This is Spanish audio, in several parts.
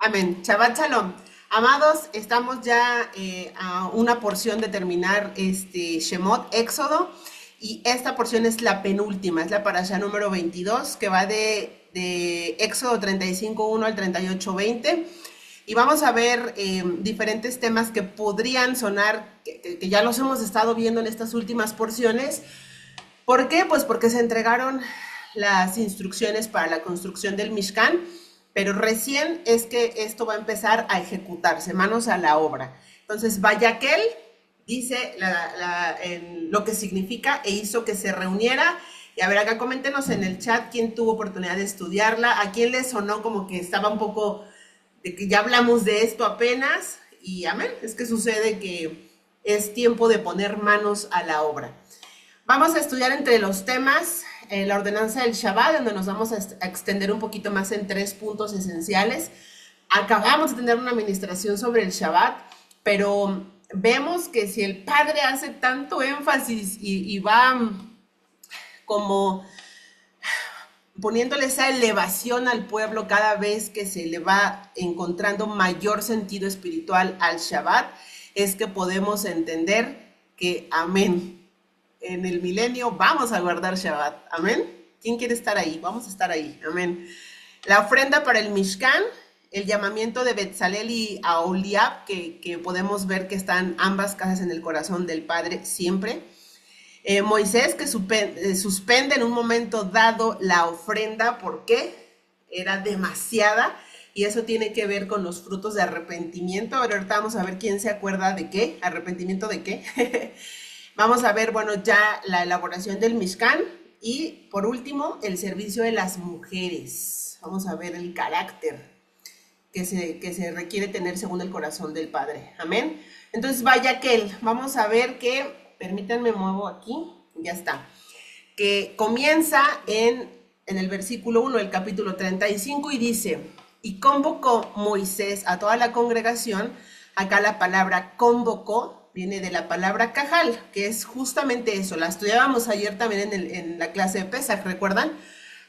Amén. Shabbat Shalom. Amados, estamos ya a una porción de terminar este Shemot, Éxodo, y esta porción es la penúltima, es la parasha número 22, que va de Éxodo 35:1 al 38:20. Y vamos a ver diferentes temas que podrían sonar, que ya los hemos estado viendo en estas últimas porciones. ¿Por qué? Pues porque se entregaron las instrucciones para la construcción del Mishkan, pero recién es que esto va a empezar a ejecutarse, manos a la obra. Entonces, Vayaquel dice lo que significa e hizo que se reuniera. Y a ver, acá coméntenos en el chat quién tuvo oportunidad de estudiarla, a quién le sonó como que estaba un poco de que ya hablamos de esto apenas. Y amén, es que sucede que es tiempo de poner manos a la obra. Vamos a estudiar entre los temas la ordenanza del Shabbat, donde nos vamos a extender un poquito más en tres puntos esenciales. Acabamos de tener una administración sobre el Shabbat, pero vemos que si el Padre hace tanto énfasis y va como poniéndole esa elevación al pueblo cada vez que se le va encontrando mayor sentido espiritual al Shabbat, es que podemos entender que, amén, en el milenio vamos a guardar Shabbat, amén. ¿Quién quiere estar ahí? Vamos a estar ahí, amén. La ofrenda para el Mishkan, el llamamiento de Betzalel y Aholiab, que podemos ver que están ambas casas en el corazón del Padre siempre. Moisés que suspende en un momento dado la ofrenda porque era demasiada, y eso tiene que ver con los frutos de arrepentimiento. Ahorita vamos a ver quién se acuerda de qué, arrepentimiento de qué. Vamos a ver, bueno, ya la elaboración del Mishkan y por último el servicio de las mujeres. Vamos a ver el carácter que se requiere tener según el corazón del Padre. Amén. Entonces, vaya que vamos a ver que, permítanme, muevo aquí, ya está, que comienza en el versículo 1 del capítulo 35 y dice, y convocó Moisés a toda la congregación. Acá la palabra convocó viene de la palabra cajal, que es justamente eso. La estudiábamos ayer también en la clase de Pesach, ¿recuerdan?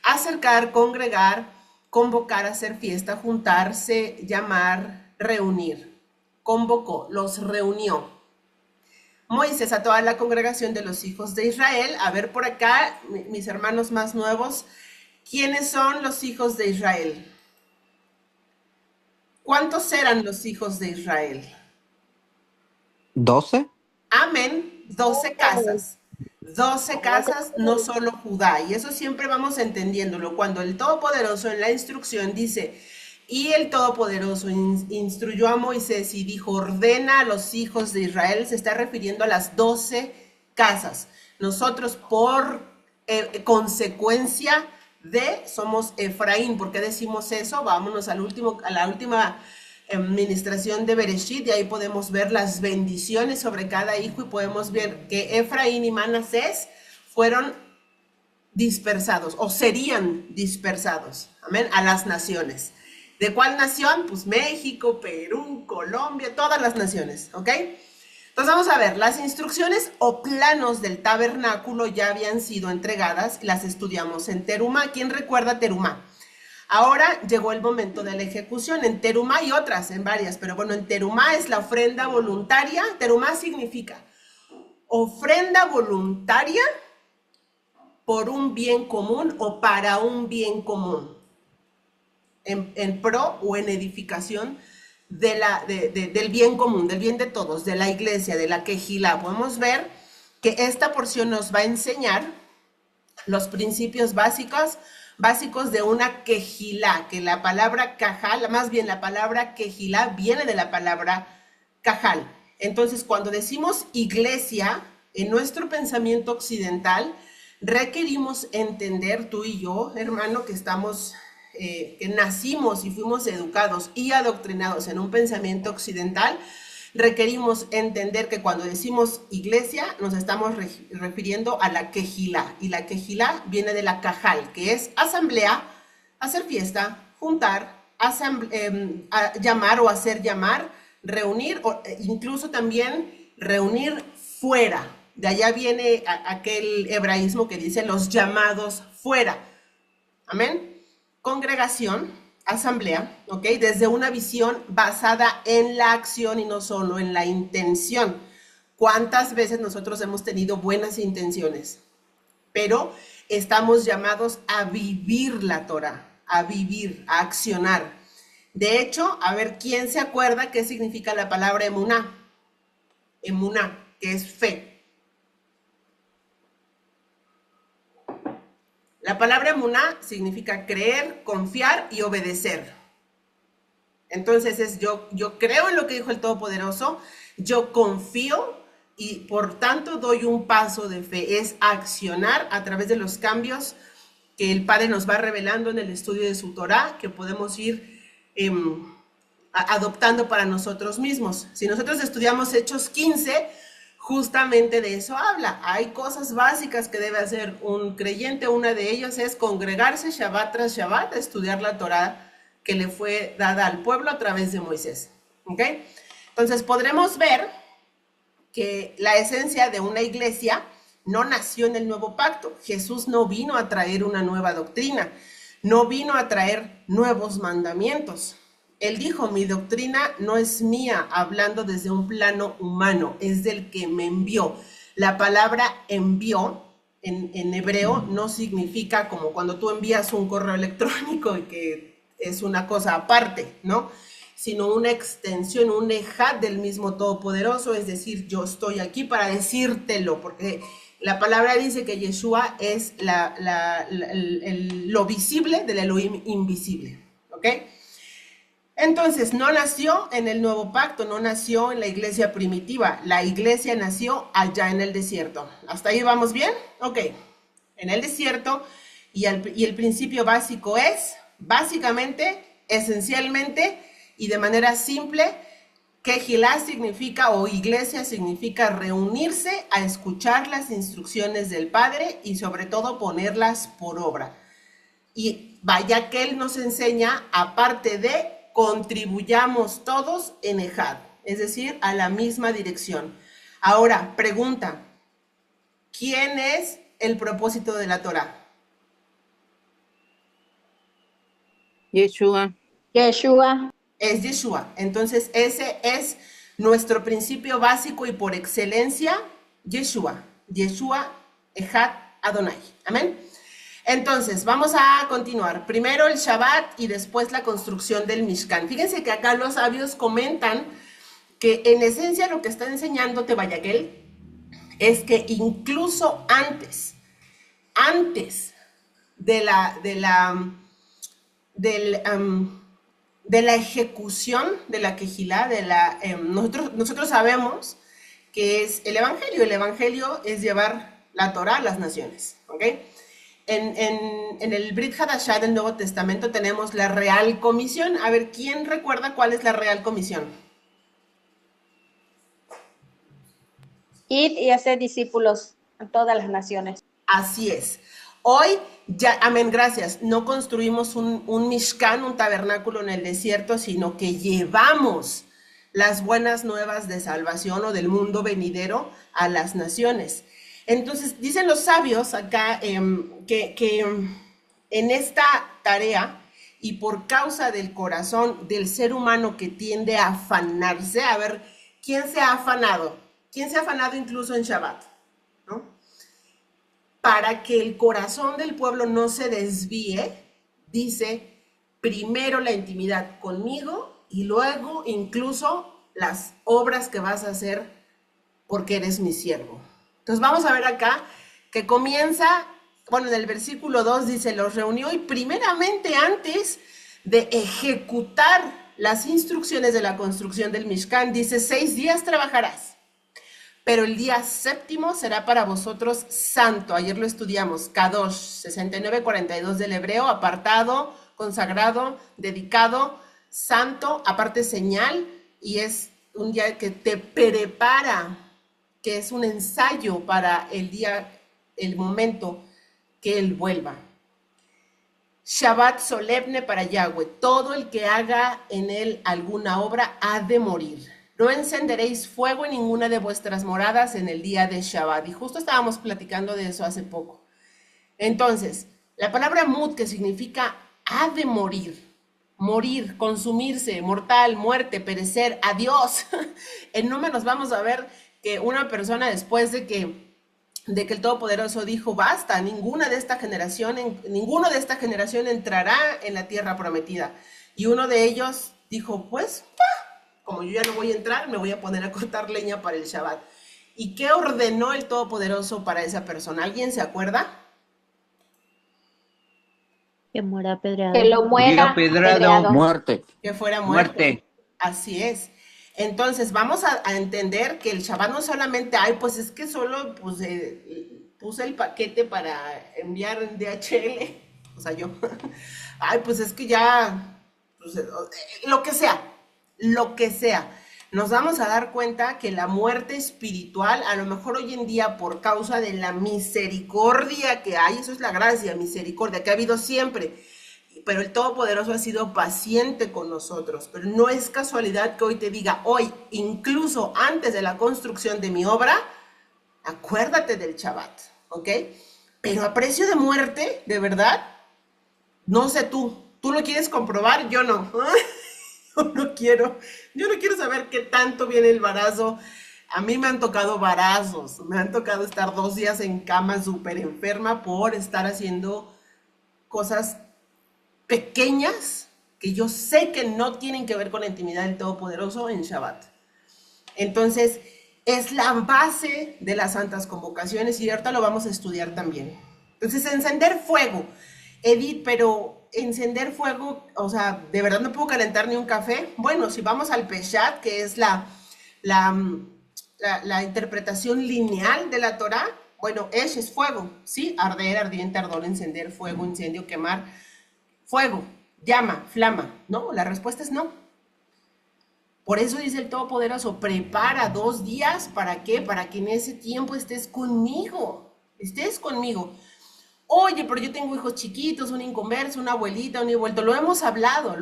Acercar, congregar, convocar, hacer fiesta, juntarse, llamar, reunir. Convocó, los reunió. Moisés a toda la congregación de los hijos de Israel. A ver por acá, mis hermanos más nuevos, ¿quiénes son los hijos de Israel? ¿Cuántos eran los hijos de Israel? 12. Amén, 12 casas. 12 casas, no solo Judá. Y eso siempre vamos entendiéndolo. Cuando el Todopoderoso en la instrucción dice, y el Todopoderoso instruyó a Moisés y dijo, ordena a los hijos de Israel, se está refiriendo a las 12 casas. Nosotros por consecuencia somos Efraín. ¿Por qué decimos eso? Vámonos a la última administración de Bereshit, y ahí podemos ver las bendiciones sobre cada hijo y podemos ver que Efraín y Manasés fueron dispersados o serían dispersados, amén, a las naciones. ¿De cuál nación? Pues México, Perú, Colombia, todas las naciones, ¿ok? Entonces vamos a ver, las instrucciones o planos del tabernáculo ya habían sido entregadas, las estudiamos en Terumá. ¿Quién recuerda Terumá? Ahora llegó el momento de la ejecución. En Terumá hay otras, en varias, pero bueno, en Terumá es la ofrenda voluntaria. Terumá significa ofrenda voluntaria por un bien común o para un bien común, en pro o en edificación del bien común, del bien de todos, de la iglesia, de la quejilá. Podemos ver que esta porción nos va a enseñar los principios básicos de una quejilá, que la palabra cajal, más bien la palabra quejilá viene de la palabra cajal. Entonces, cuando decimos iglesia, en nuestro pensamiento occidental, requerimos entender, tú y yo, hermano, que estamos, que nacimos y fuimos educados y adoctrinados en un pensamiento occidental, requerimos entender que cuando decimos iglesia nos estamos refiriendo a la quejilá, y la quejilá viene de la cajal, que es asamblea, hacer fiesta, juntar, llamar o hacer llamar, reunir, o incluso también reunir fuera. De allá viene aquel hebraísmo que dice los llamados fuera. Amén. Congregación asamblea, ¿ok? Desde una visión basada en la acción y no solo en la intención. ¿Cuántas veces nosotros hemos tenido buenas intenciones? Pero estamos llamados a vivir la Torah, a vivir, a accionar. De hecho, a ver, ¿quién se acuerda qué significa la palabra emuná? Emuná, que es fe. La palabra emuná significa creer, confiar y obedecer. Entonces es yo creo en lo que dijo el Todopoderoso, yo confío y por tanto doy un paso de fe. Es accionar a través de los cambios que el Padre nos va revelando en el estudio de su Torah, que podemos ir adoptando para nosotros mismos. Si nosotros estudiamos Hechos 15, justamente de eso habla. Hay cosas básicas que debe hacer un creyente. Una de ellas es congregarse Shabbat tras Shabbat, estudiar la Torah que le fue dada al pueblo a través de Moisés. ¿Ok? Entonces podremos ver que la esencia de una iglesia no nació en el nuevo pacto. Jesús no vino a traer una nueva doctrina, no vino a traer nuevos mandamientos. Él dijo, mi doctrina no es mía, hablando desde un plano humano, es del que me envió. La palabra envió en hebreo no significa como cuando tú envías un correo electrónico y que es una cosa aparte, ¿no? Sino una extensión, un ejad del mismo Todopoderoso, es decir, yo estoy aquí para decírtelo, porque la palabra dice que Yeshua es lo visible del Elohim invisible, ¿ok? Entonces, no nació en el nuevo pacto, no nació en la iglesia primitiva, la iglesia nació allá en el desierto. ¿Hasta ahí vamos bien? Ok, en el desierto, y el principio básico es, básicamente, esencialmente y de manera simple, que Gilá significa o iglesia significa reunirse a escuchar las instrucciones del Padre y sobre todo ponerlas por obra. Y vaya que Él nos enseña, aparte de contribuyamos todos en Ejad, es decir, a la misma dirección. Ahora, pregunta, ¿quién es el propósito de la Torah? Yeshua. Yeshua. Es Yeshua. Entonces, ese es nuestro principio básico y por excelencia, Yeshua. Yeshua, Ejad, Adonai. Amén. Entonces, vamos a continuar. Primero el Shabbat y después la construcción del Mishkan. Fíjense que acá los sabios comentan que en esencia lo que está enseñando Tebayaquel es que incluso antes de la ejecución de la Kejilá, nosotros sabemos que es el Evangelio. El Evangelio es llevar la Torah a las naciones, ¿ok? En el Brit Hadashah del Nuevo Testamento tenemos la Real Comisión. A ver, ¿quién recuerda cuál es la Real Comisión? Id y hacer discípulos a todas las naciones. Así es. Hoy, ya, amén, gracias, no construimos un Mishkan, un tabernáculo en el desierto, sino que llevamos las buenas nuevas de salvación o del mundo venidero a las naciones. Entonces, dicen los sabios acá que en esta tarea y por causa del corazón del ser humano que tiende a afanarse, a ver, ¿quién se ha afanado? ¿Quién se ha afanado incluso en Shabbat? ¿No? Para que el corazón del pueblo no se desvíe, dice, primero la intimidad conmigo y luego incluso las obras que vas a hacer porque eres mi siervo. Entonces vamos a ver acá que comienza, bueno, en el versículo 2 dice, los reunió y primeramente antes de ejecutar las instrucciones de la construcción del Mishkan, dice, 6 días trabajarás. Pero el día séptimo será para vosotros santo. Ayer lo estudiamos, Kadosh, 69:42 del hebreo, apartado, consagrado, dedicado, santo, aparte señal, y es un día que te prepara, que es un ensayo para el día, el momento que Él vuelva. Shabbat solemne para Yahweh. Todo el que haga en él alguna obra ha de morir. No encenderéis fuego en ninguna de vuestras moradas en el día de Shabbat. Y justo estábamos platicando de eso hace poco. Entonces, la palabra mut, que significa ha de morir. morir, consumirse, mortal, muerte, perecer, adiós. En números vamos a ver que una persona después de que el Todopoderoso dijo, basta, ninguno de esta generación entrará en la tierra prometida. Y uno de ellos dijo, pues, como yo ya no voy a entrar, me voy a poner a cortar leña para el Shabbat. ¿Y qué ordenó el Todopoderoso para esa persona? ¿Alguien se acuerda? Que muera Que apedreado. lo Morir muera apedrado, apedreado. Muerte. Que fuera muerto. muerte. Así es. Entonces, vamos a entender que el Shabbat no solamente, ay, pues es que solo puse el paquete para enviar en DHL, o sea, yo, ay, pues es que ya, pues, lo que sea. Nos vamos a dar cuenta que la muerte espiritual, a lo mejor hoy en día por causa de la misericordia que hay, eso es la gracia, misericordia que ha habido siempre, pero el Todopoderoso ha sido paciente con nosotros. Pero no es casualidad que hoy te diga, hoy, incluso antes de la construcción de mi obra, acuérdate del Shabbat, ¿ok? Pero a precio de muerte, de verdad, no sé tú lo quieres comprobar, yo no. Yo no quiero saber qué tanto viene el barazo. A mí me han tocado barazos, me han tocado estar 2 días en cama súper enferma por estar haciendo cosas pequeñas que yo sé que no tienen que ver con la intimidad del Todopoderoso en Shabbat. Entonces, es la base de las santas convocaciones y ahorita lo vamos a estudiar también. Entonces, encender fuego. Edith, pero encender fuego, o sea, ¿de verdad no puedo calentar ni un café? Bueno, si vamos al Peshat, que es la interpretación lineal de la Torá, bueno, Esh es fuego, ¿sí? Arder, ardiente, ardor, encender, fuego, incendio, quemar, fuego, llama, flama, ¿no? La respuesta es no. Por eso dice el Todopoderoso, prepara 2 días, ¿para qué? Para que en ese tiempo estés conmigo. Oye, pero yo tengo hijos chiquitos, un inconverso, una abuelita, un vuelto. Lo hemos hablado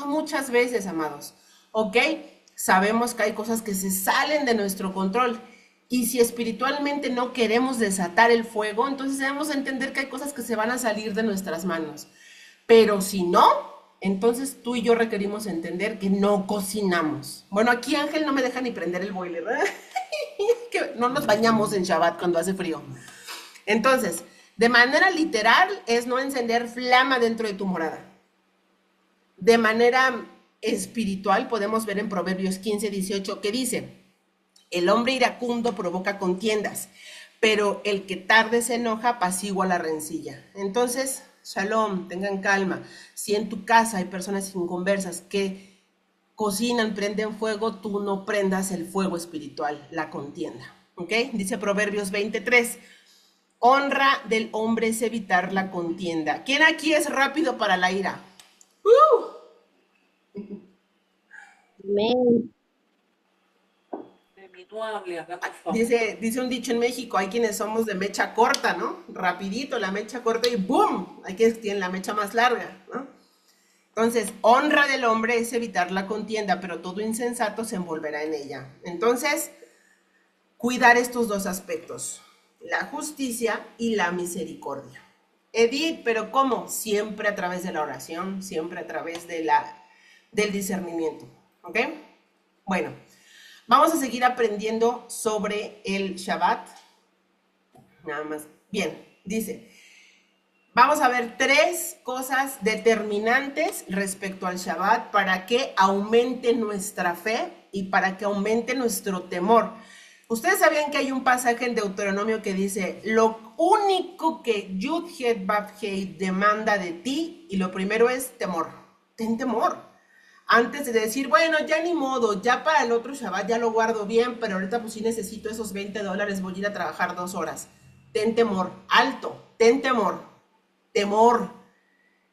muchas veces, amados. ¿Ok? Sabemos que hay cosas que se salen de nuestro control. Y si espiritualmente no queremos desatar el fuego, entonces debemos entender que hay cosas que se van a salir de nuestras manos. Pero si no, entonces tú y yo requerimos entender que no cocinamos. Bueno, aquí Ángel no me deja ni prender el boiler, ¿verdad? Que no nos bañamos en Shabbat cuando hace frío. Entonces, de manera literal es no encender flama dentro de tu morada. De manera espiritual podemos ver en Proverbios 15:18 que dice, el hombre iracundo provoca contiendas, pero el que tarde se enoja apacigua la rencilla. Entonces, shalom, tengan calma. Si en tu casa hay personas inconversas que cocinan, prenden fuego, tú no prendas el fuego espiritual, la contienda. ¿Ok? Dice Proverbios 23. Honra del hombre es evitar la contienda. ¿Quién aquí es rápido para la ira? Amén. Dice un dicho en México, hay quienes somos de mecha corta, ¿no? Rapidito, la mecha corta y ¡boom! Hay quienes tienen la mecha más larga, ¿no? Entonces, honra del hombre es evitar la contienda, pero todo insensato se envolverá en ella. Entonces, cuidar estos 2 aspectos, la justicia y la misericordia. Edith, ¿pero cómo? Siempre a través de la oración, siempre a través del discernimiento, ¿ok? Bueno, vamos a seguir aprendiendo sobre el Shabbat. Nada más. Bien, dice, vamos a ver 3 cosas determinantes respecto al Shabbat para que aumente nuestra fe y para que aumente nuestro temor. Ustedes sabían que hay un pasaje en Deuteronomio que dice, lo único que Yud-Het Vav-Hei demanda de ti, y lo primero es temor. Ten temor. Antes de decir, bueno, ya ni modo, ya para el otro Shabbat ya lo guardo bien, pero ahorita pues sí necesito esos $20, voy a ir a trabajar 2 horas. Ten temor, alto, ten temor, temor.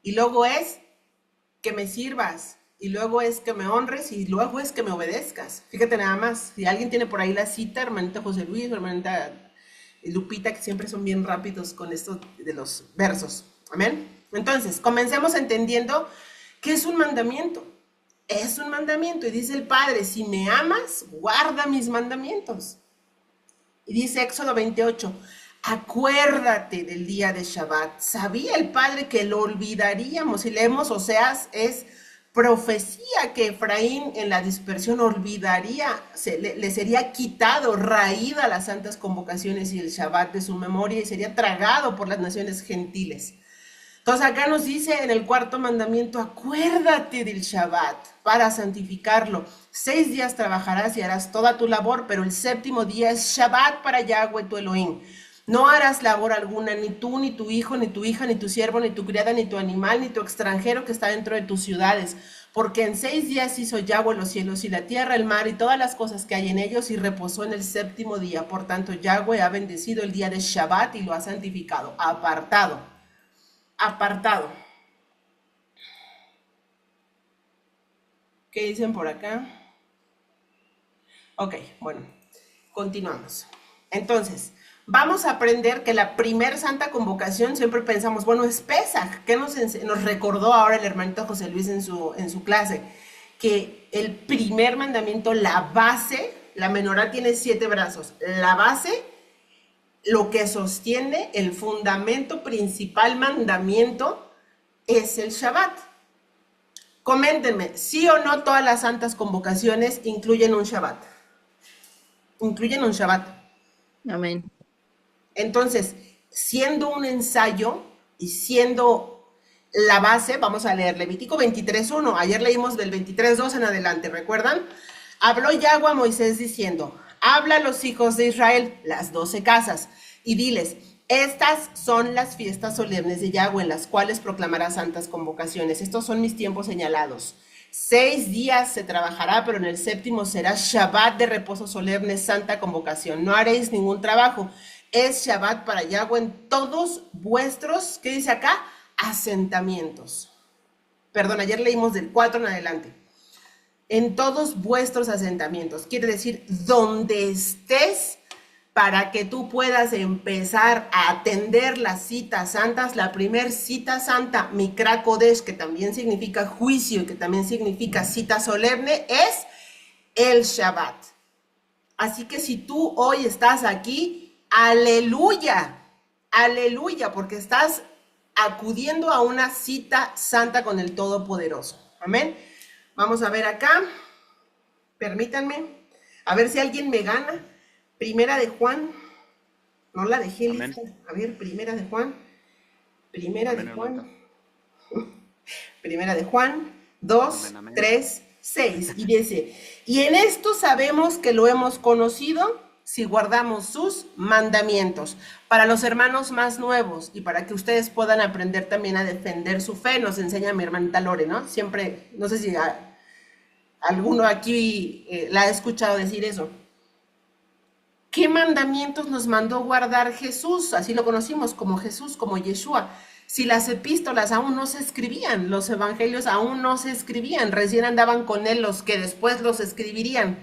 Y luego es que me sirvas. Y luego es que me honres y luego es que me obedezcas. Fíjate nada más, si alguien tiene por ahí la cita, hermanita José Luis, hermanita Lupita, que siempre son bien rápidos con esto de los versos. Amén. Entonces, comencemos entendiendo que es un mandamiento. Es un mandamiento. Y dice el Padre, si me amas, guarda mis mandamientos. Y dice Éxodo 28, acuérdate del día de Shabbat. Sabía el Padre que lo olvidaríamos. Si leemos Oseas, es Profecía que Efraín en la dispersión olvidaría, le sería quitado, raída las santas convocaciones y el Shabbat de su memoria y sería tragado por las naciones gentiles. Entonces acá nos dice en el cuarto mandamiento, acuérdate del Shabbat para santificarlo. 6 días trabajarás y harás toda tu labor, pero el séptimo día es Shabbat para Yahweh tu Elohim. No harás labor alguna, ni tú, ni tu hijo, ni tu hija, ni tu siervo, ni tu criada, ni tu animal, ni tu extranjero que está dentro de tus ciudades. Porque en 6 días hizo Yahweh los cielos y la tierra, el mar y todas las cosas que hay en ellos y reposó en el séptimo día. Por tanto, Yahweh ha bendecido el día de Shabbat y lo ha santificado, apartado. Apartado. ¿Qué dicen por acá? Ok, bueno, continuamos. Entonces, vamos a aprender que la primer santa convocación siempre pensamos, bueno, es Pesaj. ¿Qué nos recordó ahora el hermanito José Luis en su clase? Que el primer mandamiento, la base, la menorá tiene 7 brazos. La base, lo que sostiene, el fundamento principal mandamiento es el Shabbat. Coméntenme, ¿sí o no todas las santas convocaciones incluyen un Shabbat? Incluyen un Shabbat. Amén. Entonces, siendo un ensayo y siendo la base, vamos a leer Levítico 23:1. Ayer leímos del 23:2 en adelante, ¿recuerdan? Habló Yahweh a Moisés diciendo, habla a los hijos de Israel, las 12 casas, y diles, estas son las fiestas solemnes de Yahweh, en las cuales proclamará santas convocaciones. Estos son mis tiempos señalados. 6 días se trabajará, pero en el séptimo será Shabbat de reposo solemne, santa convocación. No haréis ningún trabajo. Es Shabbat para Yahweh en todos vuestros, ¿qué dice acá? Asentamientos. Perdón, ayer leímos del 4 en adelante. En todos vuestros asentamientos. Quiere decir, donde estés, para que tú puedas empezar a atender las citas santas. La primer cita santa, Mikra Kodesh, que también significa juicio y que también significa cita solemne, es el Shabbat. Así que si tú hoy estás aquí, aleluya, aleluya, porque estás acudiendo a una cita santa con el Todopoderoso. Amén. Vamos a ver acá, permítanme, a ver si alguien me gana. Primera de Juan, no la dejé lista. A ver, Primera de Juan, Primera de Juan 2, 3, 6. Y dice, y en esto sabemos que lo hemos conocido si guardamos sus mandamientos. Para los hermanos más nuevos y para que ustedes puedan aprender también a defender su fe, nos enseña mi hermanita Lore, ¿no? Siempre, no sé si alguno aquí la ha escuchado decir eso. ¿Qué mandamientos nos mandó guardar Jesús? Así lo conocimos como Jesús, como Yeshua. Si las epístolas aún no se escribían, los evangelios aún no se escribían, recién andaban con él los que después los escribirían.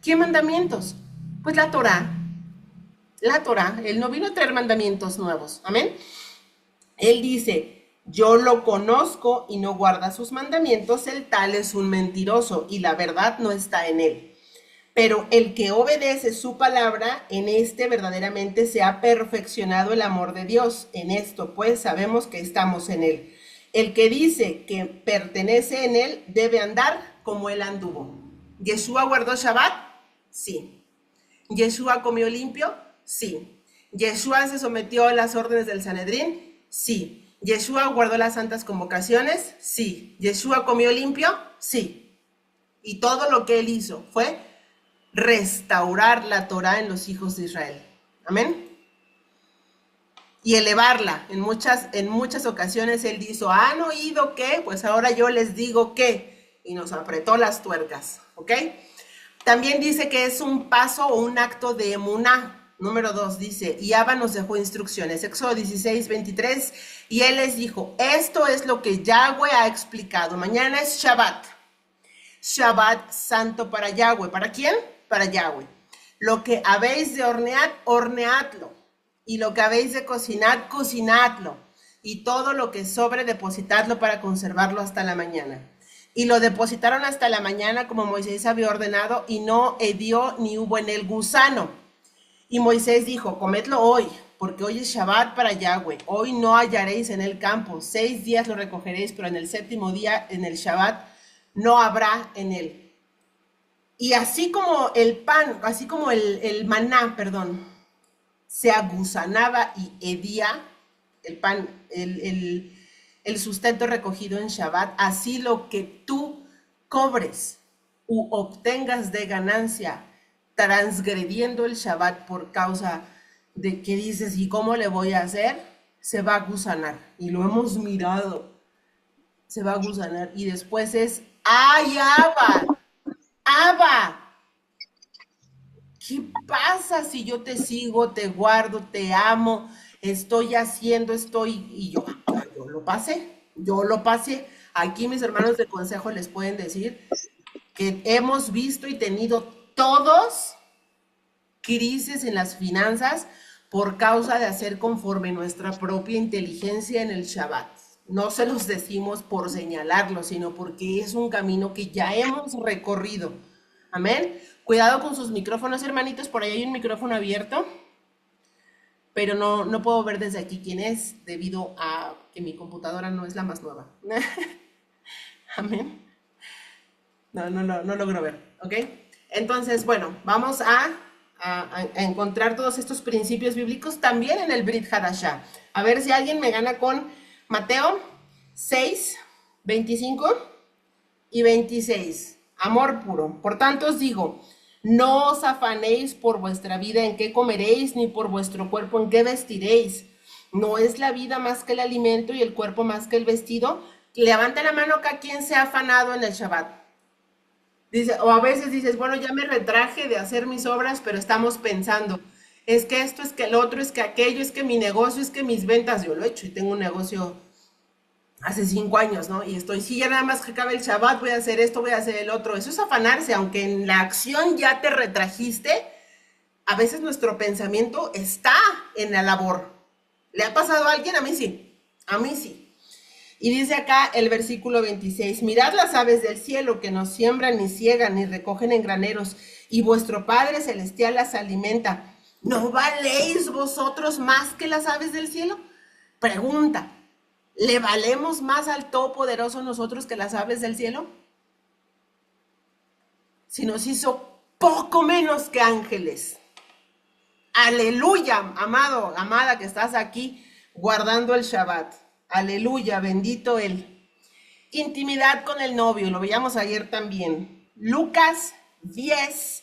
¿Qué mandamientos? Pues la Torá. La Torá. Él no vino a traer mandamientos nuevos. Amén. Él dice, yo lo conozco y no guarda sus mandamientos, el tal es un mentiroso y la verdad no está en él. Pero el que obedece su palabra, en este verdaderamente se ha perfeccionado el amor de Dios. En esto, pues, sabemos que estamos en él. El que dice que pertenece en él, debe andar como él anduvo. ¿Yeshua guardó Shabbat? Sí. ¿Yeshua comió limpio? Sí. ¿Yeshua se sometió a las órdenes del Sanedrín? Sí. ¿Yeshua guardó las santas convocaciones? Sí. ¿Yeshua comió limpio? Sí. Y todo lo que él hizo fue restaurar la Torá en los hijos de Israel. Amén. Y elevarla. En muchas ocasiones él dijo, ¿han oído qué? Pues ahora yo les digo qué. Y nos apretó las tuercas. ¿Ok? También dice que es un paso o un acto de emuná. Número 2 dice, y Abba nos dejó instrucciones. Éxodo 16:23. Y él les dijo, esto es lo que Yahweh ha explicado. Mañana es Shabbat. Shabbat santo para Yahweh. ¿Para quién? Para Yahweh. Lo que habéis de hornear, horneadlo. Y lo que habéis de cocinar, cocinadlo. Y todo lo que sobre, depositadlo para conservarlo hasta la mañana. Y lo depositaron hasta la mañana como Moisés había ordenado, y no hedió ni hubo en él gusano. Y Moisés dijo, comedlo hoy, porque hoy es Shabbat para Yahweh. Hoy no hallaréis en el campo. 6 días lo recogeréis, pero en el séptimo día, en el Shabbat, no habrá en él. Y así como el pan, así como el maná, perdón, se agusanaba y hedía, el pan, el sustento recogido en Shabbat, así lo que tú cobres u obtengas de ganancia transgrediendo el Shabbat por causa de que dices, ¿y cómo le voy a hacer? Se va a gusanar. Y lo hemos mirado. Se va a gusanar. Y después es, ¡ay, Abba! ¡Abba! ¿Qué pasa si yo te sigo, te guardo, te amo, estoy haciendo, estoy... Y yo lo pasé, yo lo pasé. Aquí mis hermanos de consejo les pueden decir que hemos visto y tenido todos crisis en las finanzas por causa de hacer conforme nuestra propia inteligencia en el Shabbat. No se los decimos por señalarlo, sino porque es un camino que ya hemos recorrido. Amén. Cuidado con sus micrófonos, hermanitos. Por ahí hay un micrófono abierto, pero no puedo ver desde aquí quién es, debido a que mi computadora no es la más nueva. Amén. No logro ver, ¿ok? Entonces, bueno, vamos a encontrar todos estos principios bíblicos también en el Brit Hadashah. A ver si alguien me gana con Mateo 6, 25 y 26. Amor puro. Por tanto os digo, no os afanéis por vuestra vida en qué comeréis, ni por vuestro cuerpo en qué vestiréis. ¿No es la vida más que el alimento y el cuerpo más que el vestido? Levanta la mano acá quien se ha afanado en el Shabbat. Dice, o a veces dices, bueno, ya me retraje de hacer mis obras, pero estamos pensando, es que esto, es que el otro, es que aquello, es que mi negocio, es que mis ventas, yo lo he hecho y tengo un negocio hace 5 años, ¿no? Y estoy, sí, ya nada más que acabe el Shabbat, voy a hacer esto, voy a hacer el otro. Eso es afanarse, aunque en la acción ya te retrajiste, a veces nuestro pensamiento está en la labor. ¿Le ha pasado a alguien? A mí sí, a mí sí. Y dice acá el versículo 26, mirad las aves del cielo que no siembran, ni ciegan, ni recogen en graneros, y vuestro Padre Celestial las alimenta. ¿No valéis vosotros más que las aves del cielo? Pregunta, ¿le valemos más al Todopoderoso nosotros que las aves del cielo? Si nos hizo poco menos que ángeles. Aleluya, amado, amada que estás aquí guardando el Shabbat. Aleluya, bendito Él. Intimidad con el novio, lo veíamos ayer también. Lucas 10,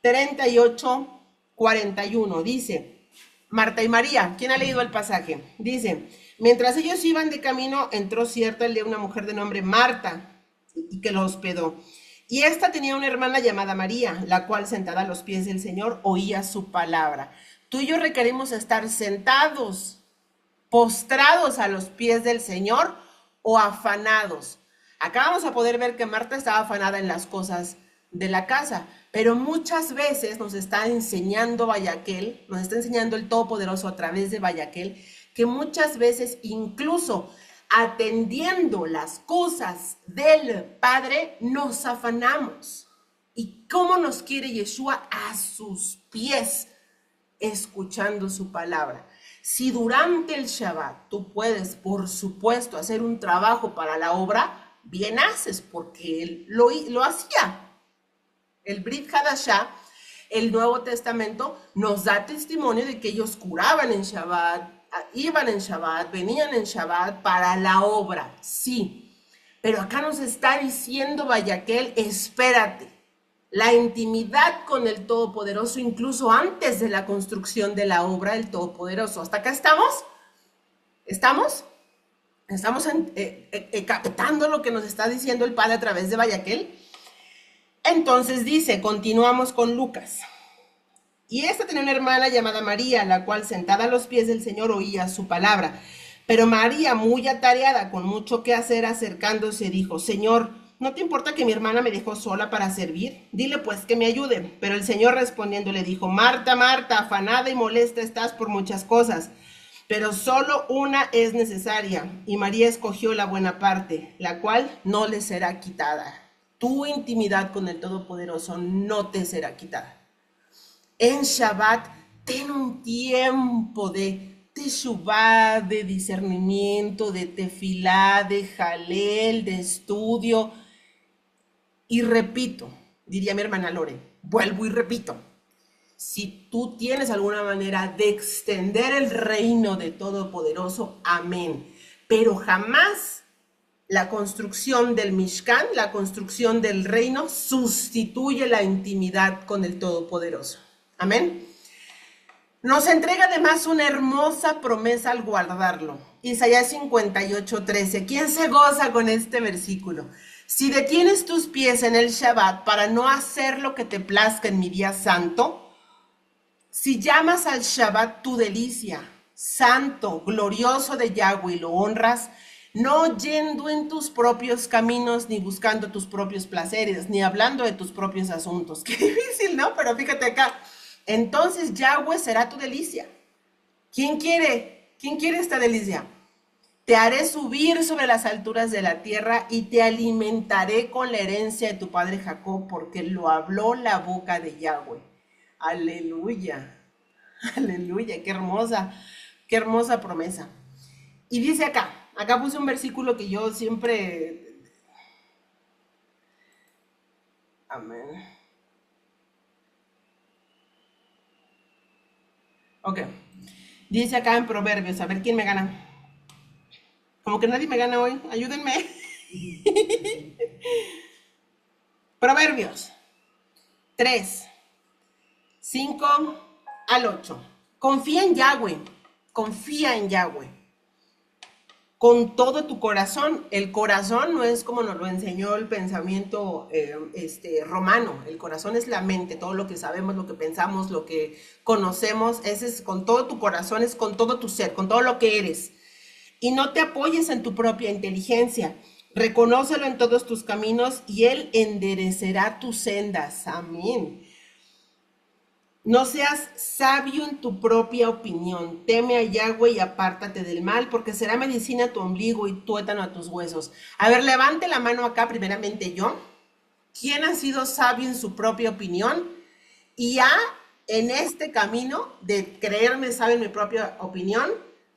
38, 41, dice, Marta y María, ¿quién ha leído el pasaje? Dice, mientras ellos iban de camino, entró cierta aldea una mujer de nombre Marta, y que lo hospedó. Y esta tenía una hermana llamada María, la cual sentada a los pies del Señor oía su palabra. Tú y yo requerimos estar sentados, postrados a los pies del Señor o afanados. Acá vamos a poder ver que Marta estaba afanada en las cosas de la casa, pero muchas veces nos está enseñando Vayaquel, nos está enseñando el Todopoderoso a través de Vayaquel, que muchas veces incluso atendiendo las cosas del Padre nos afanamos. ¿Y cómo nos quiere Yeshua? A sus pies, escuchando su palabra. Si durante el Shabbat tú puedes, por supuesto, hacer un trabajo para la obra, bien haces, porque él lo hacía. El Brit Hadashah, el Nuevo Testamento, nos da testimonio de que ellos curaban en Shabbat, iban en Shabbat, venían en Shabbat para la obra, sí. Pero acá nos está diciendo Vayaquel, espérate. La intimidad con el Todopoderoso, incluso antes de la construcción de la obra del Todopoderoso. ¿Hasta acá estamos? ¿Estamos? ¿Estamos captando lo que nos está diciendo el Padre a través de Vayaquel? Entonces dice, continuamos con Lucas. Y esta tenía una hermana llamada María, la cual sentada a los pies del Señor oía su palabra. Pero María, muy atareada, con mucho que hacer, acercándose, dijo, Señor, ¿no te importa que mi hermana me dejó sola para servir? Dile pues que me ayude. Pero el Señor respondiendo le dijo, Marta, Marta, afanada y molesta estás por muchas cosas, pero solo una es necesaria, y María escogió la buena parte, la cual no le será quitada. Tu intimidad con el Todopoderoso no te será quitada. En Shabbat, ten un tiempo de teshuvá, de discernimiento, de tefilá, de jalel, de estudio. Y repito, diría mi hermana Lore, vuelvo y repito, si tú tienes alguna manera de extender el reino de Todopoderoso, amén. Pero jamás la construcción del Mishkan, la construcción del reino, sustituye la intimidad con el Todopoderoso. Amén. Nos entrega además una hermosa promesa al guardarlo. Isaías 58:13. ¿Quién se goza con este versículo? Si detienes tus pies en el Shabbat para no hacer lo que te plazca en mi día santo, si llamas al Shabbat tu delicia, santo, glorioso de Yahweh, y lo honras, no yendo en tus propios caminos, ni buscando tus propios placeres, ni hablando de tus propios asuntos. Qué difícil, ¿no? Pero fíjate acá. Entonces Yahweh será tu delicia. ¿Quién quiere? ¿Quién quiere esta delicia? Te haré subir sobre las alturas de la tierra y te alimentaré con la herencia de tu padre Jacob, porque lo habló la boca de Yahweh. Aleluya, aleluya, qué hermosa promesa. Y dice acá puse un versículo que yo siempre, amén. Ok, dice acá en Proverbios, a ver quién me gana. Como que nadie me gana hoy, ayúdenme. Proverbios 3, 5 al 8. Confía en Yahweh, confía en Yahweh. Con todo tu corazón. El corazón no es como nos lo enseñó el pensamiento romano. El corazón es la mente, todo lo que sabemos, lo que pensamos, lo que conocemos. Ese es con todo tu corazón, es con todo tu ser, con todo lo que eres. Y no te apoyes en tu propia inteligencia. Reconócelo en todos tus caminos y Él enderecerá tus sendas. Amén. No seas sabio en tu propia opinión. Teme a Yahweh y apártate del mal, porque será medicina a tu ombligo y tuétano a tus huesos. A ver, levante la mano acá, primeramente yo. ¿Quién ha sido sabio en su propia opinión y ha, en este camino de creerme sabio en mi propia opinión,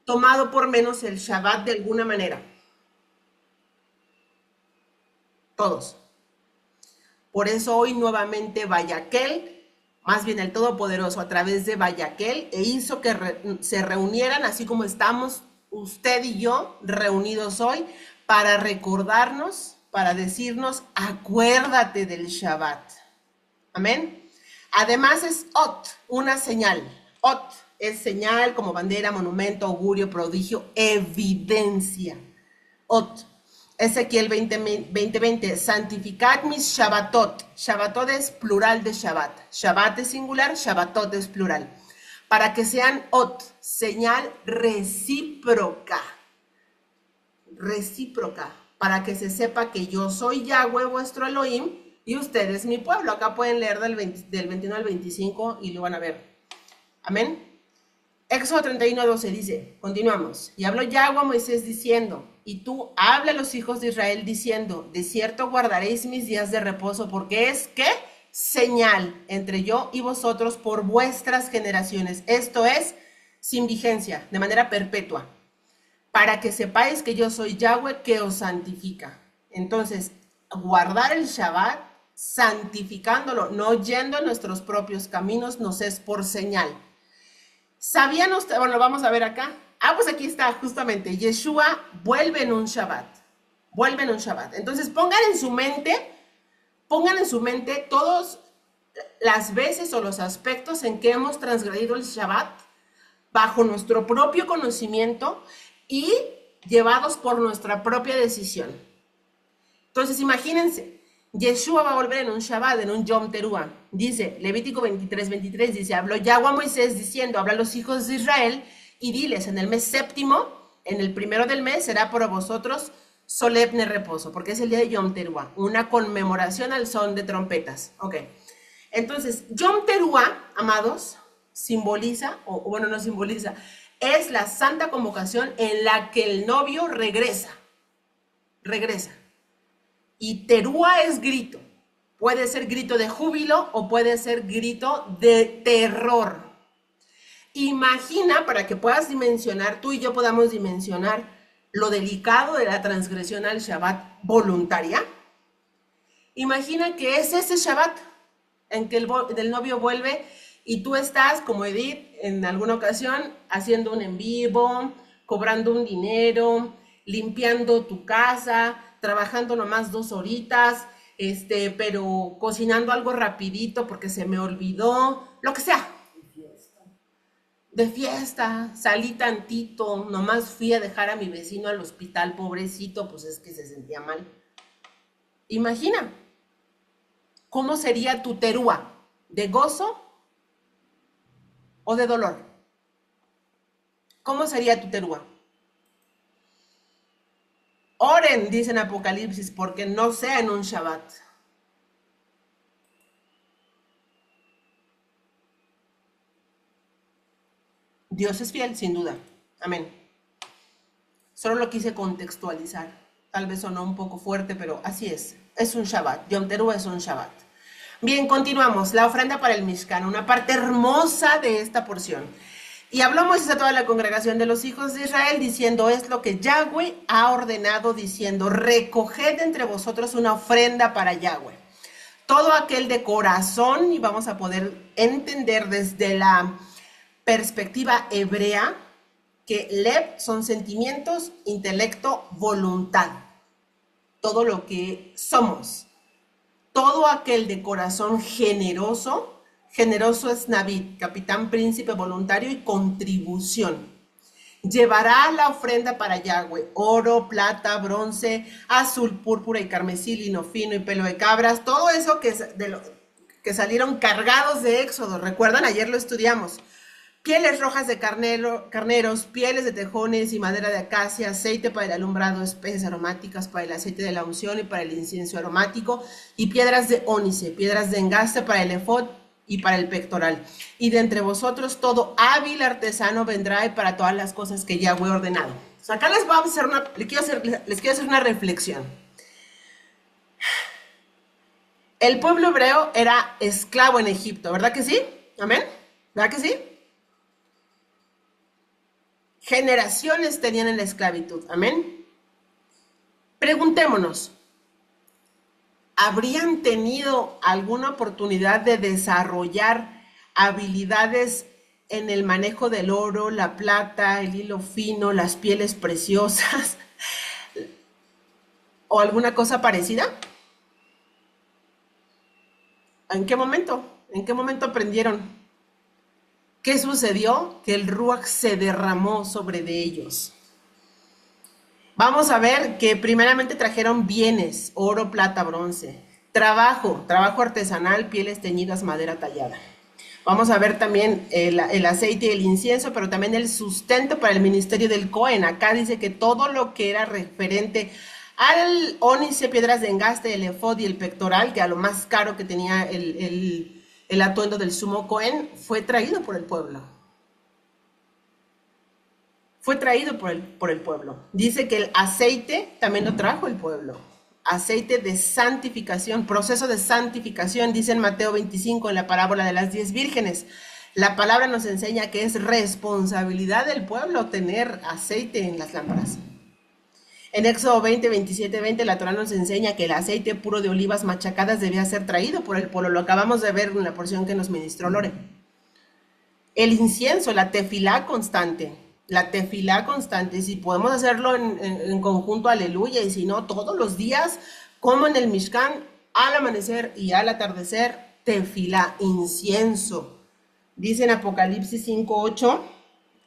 tomado por menos el Shabbat de alguna manera? Todos. Por eso hoy nuevamente Vayaquel, más bien el Todopoderoso, a través de Vayaquel, e hizo que se reunieran, así como estamos usted y yo reunidos hoy, para recordarnos, para decirnos, acuérdate del Shabbat. Amén. Además es Ot, una señal. Ot es señal como bandera, monumento, augurio, prodigio, evidencia. Ot. Ezequiel 20:20, santificad mis Shabbatot. Shabbatot es plural de Shabbat. Shabbat es singular, Shabbatot es plural. Para que sean Ot, señal recíproca. Recíproca. Para que se sepa que yo soy Yahweh, vuestro Elohim, y ustedes mi pueblo. Acá pueden leer del 21 al 25 y lo van a ver. Amén. Éxodo 31:12 dice, continuamos. Y habló Yahweh a Moisés diciendo, y tú habla a los hijos de Israel diciendo, de cierto guardaréis mis días de reposo, porque es, ¿qué? Señal entre yo y vosotros por vuestras generaciones. Esto es sin vigencia, de manera perpetua, para que sepáis que yo soy Yahweh que os santifica. Entonces, guardar el Shabbat, santificándolo, no yendo en nuestros propios caminos, nos es por señal. ¿Sabían ustedes? Bueno, vamos a ver acá. Pues aquí está justamente. Yeshua vuelve en un Shabbat. Vuelve en un Shabbat. Entonces pongan en su mente todas las veces o los aspectos en que hemos transgredido el Shabbat bajo nuestro propio conocimiento y llevados por nuestra propia decisión. Entonces imagínense. Yeshua va a volver en un Shabbat, en un Yom Teruah. Dice, Levítico 23:23, dice, habló Yahweh a Moisés diciendo, habla a los hijos de Israel y diles, en el mes séptimo, en el primero del mes, será por vosotros solemne reposo, porque es el día de Yom Teruah, una conmemoración al son de trompetas. Ok, entonces, Yom Teruah, amados, simboliza, o bueno, no simboliza, es la santa convocación en la que el novio regresa. Y Teruah es grito. Puede ser grito de júbilo o puede ser grito de terror. Imagina, para que puedas dimensionar, tú y yo podamos dimensionar lo delicado de la transgresión al Shabbat voluntaria. Imagina que es ese Shabbat en que el novio vuelve y tú estás, como Edith, en alguna ocasión, haciendo un en vivo, cobrando un dinero, limpiando tu casa, trabajando nomás 2 horitas, pero cocinando algo rapidito porque se me olvidó, lo que sea, de fiesta, salí tantito, nomás fui a dejar a mi vecino al hospital, pobrecito, pues es que se sentía mal. Imagina, ¿cómo sería tu terúa? ¿De gozo o de dolor? ¿Cómo sería tu terúa? Oren, dice en Apocalipsis, porque no sea en un Shabbat. Dios es fiel, sin duda. Amén. Solo lo quise contextualizar. Tal vez sonó un poco fuerte, pero así es. Es un Shabbat. Yom Teruah es un Shabbat. Bien, continuamos. La ofrenda para el Mishkan, una parte hermosa de esta porción. Y habló Moisés a toda la congregación de los hijos de Israel, diciendo, es lo que Yahweh ha ordenado, diciendo, recoged entre vosotros una ofrenda para Yahweh. Todo aquel de corazón, y vamos a poder entender desde la perspectiva hebrea, que Lev son sentimientos, intelecto, voluntad. Todo lo que somos. Todo aquel de corazón generoso, generoso es Navid, capitán, príncipe, voluntario y contribución. Llevará la ofrenda para Yahweh, oro, plata, bronce, azul, púrpura y carmesí, lino fino y pelo de cabras, todo eso que salieron cargados de Éxodo. ¿Recuerdan? Ayer lo estudiamos. Pieles rojas de carneros, pieles de tejones y madera de acacia, aceite para el alumbrado, especies aromáticas para el aceite de la unción y para el incienso aromático, y piedras de ónice, piedras de engaste para el efod y para el pectoral. Y de entre vosotros todo hábil artesano vendrá y para todas las cosas que Yahweh ha ordenado. O sea, acá les quiero hacer una reflexión. El pueblo hebreo era esclavo en Egipto, ¿verdad que sí? ¿Amén? ¿Verdad que sí? Generaciones tenían en la esclavitud. Amén. Preguntémonos, ¿habrían tenido alguna oportunidad de desarrollar habilidades en el manejo del oro, la plata, el hilo fino, las pieles preciosas o alguna cosa parecida? ¿En qué momento? ¿En qué momento aprendieron? ¿Qué sucedió? Que el Ruach se derramó sobre de ellos. Vamos a ver que primeramente trajeron bienes, oro, plata, bronce. Trabajo artesanal, pieles teñidas, madera tallada. Vamos a ver también el aceite y el incienso, pero también el sustento para el ministerio del Cohen. Acá dice que todo lo que era referente al ónice, piedras de engaste, el efod y el pectoral, que a lo más caro que tenía el atuendo del sumo Cohen, fue traído por el pueblo. Fue traído por el pueblo. Dice que el aceite también lo trajo el pueblo. Aceite de santificación, proceso de santificación, dice en Mateo 25, en la parábola de las 10 vírgenes. La palabra nos enseña que es responsabilidad del pueblo tener aceite en las lámparas. En Éxodo 20, 27, 20, la Torá nos enseña que el aceite puro de olivas machacadas debía ser traído por el pueblo. Lo acabamos de ver en la porción que nos ministró Lore. El incienso, la tefilá constante. La tefilá constante, si podemos hacerlo en conjunto, aleluya, y si no, todos los días, como en el Mishkan, al amanecer y al atardecer, tefilá, incienso. Dice en Apocalipsis 5:8,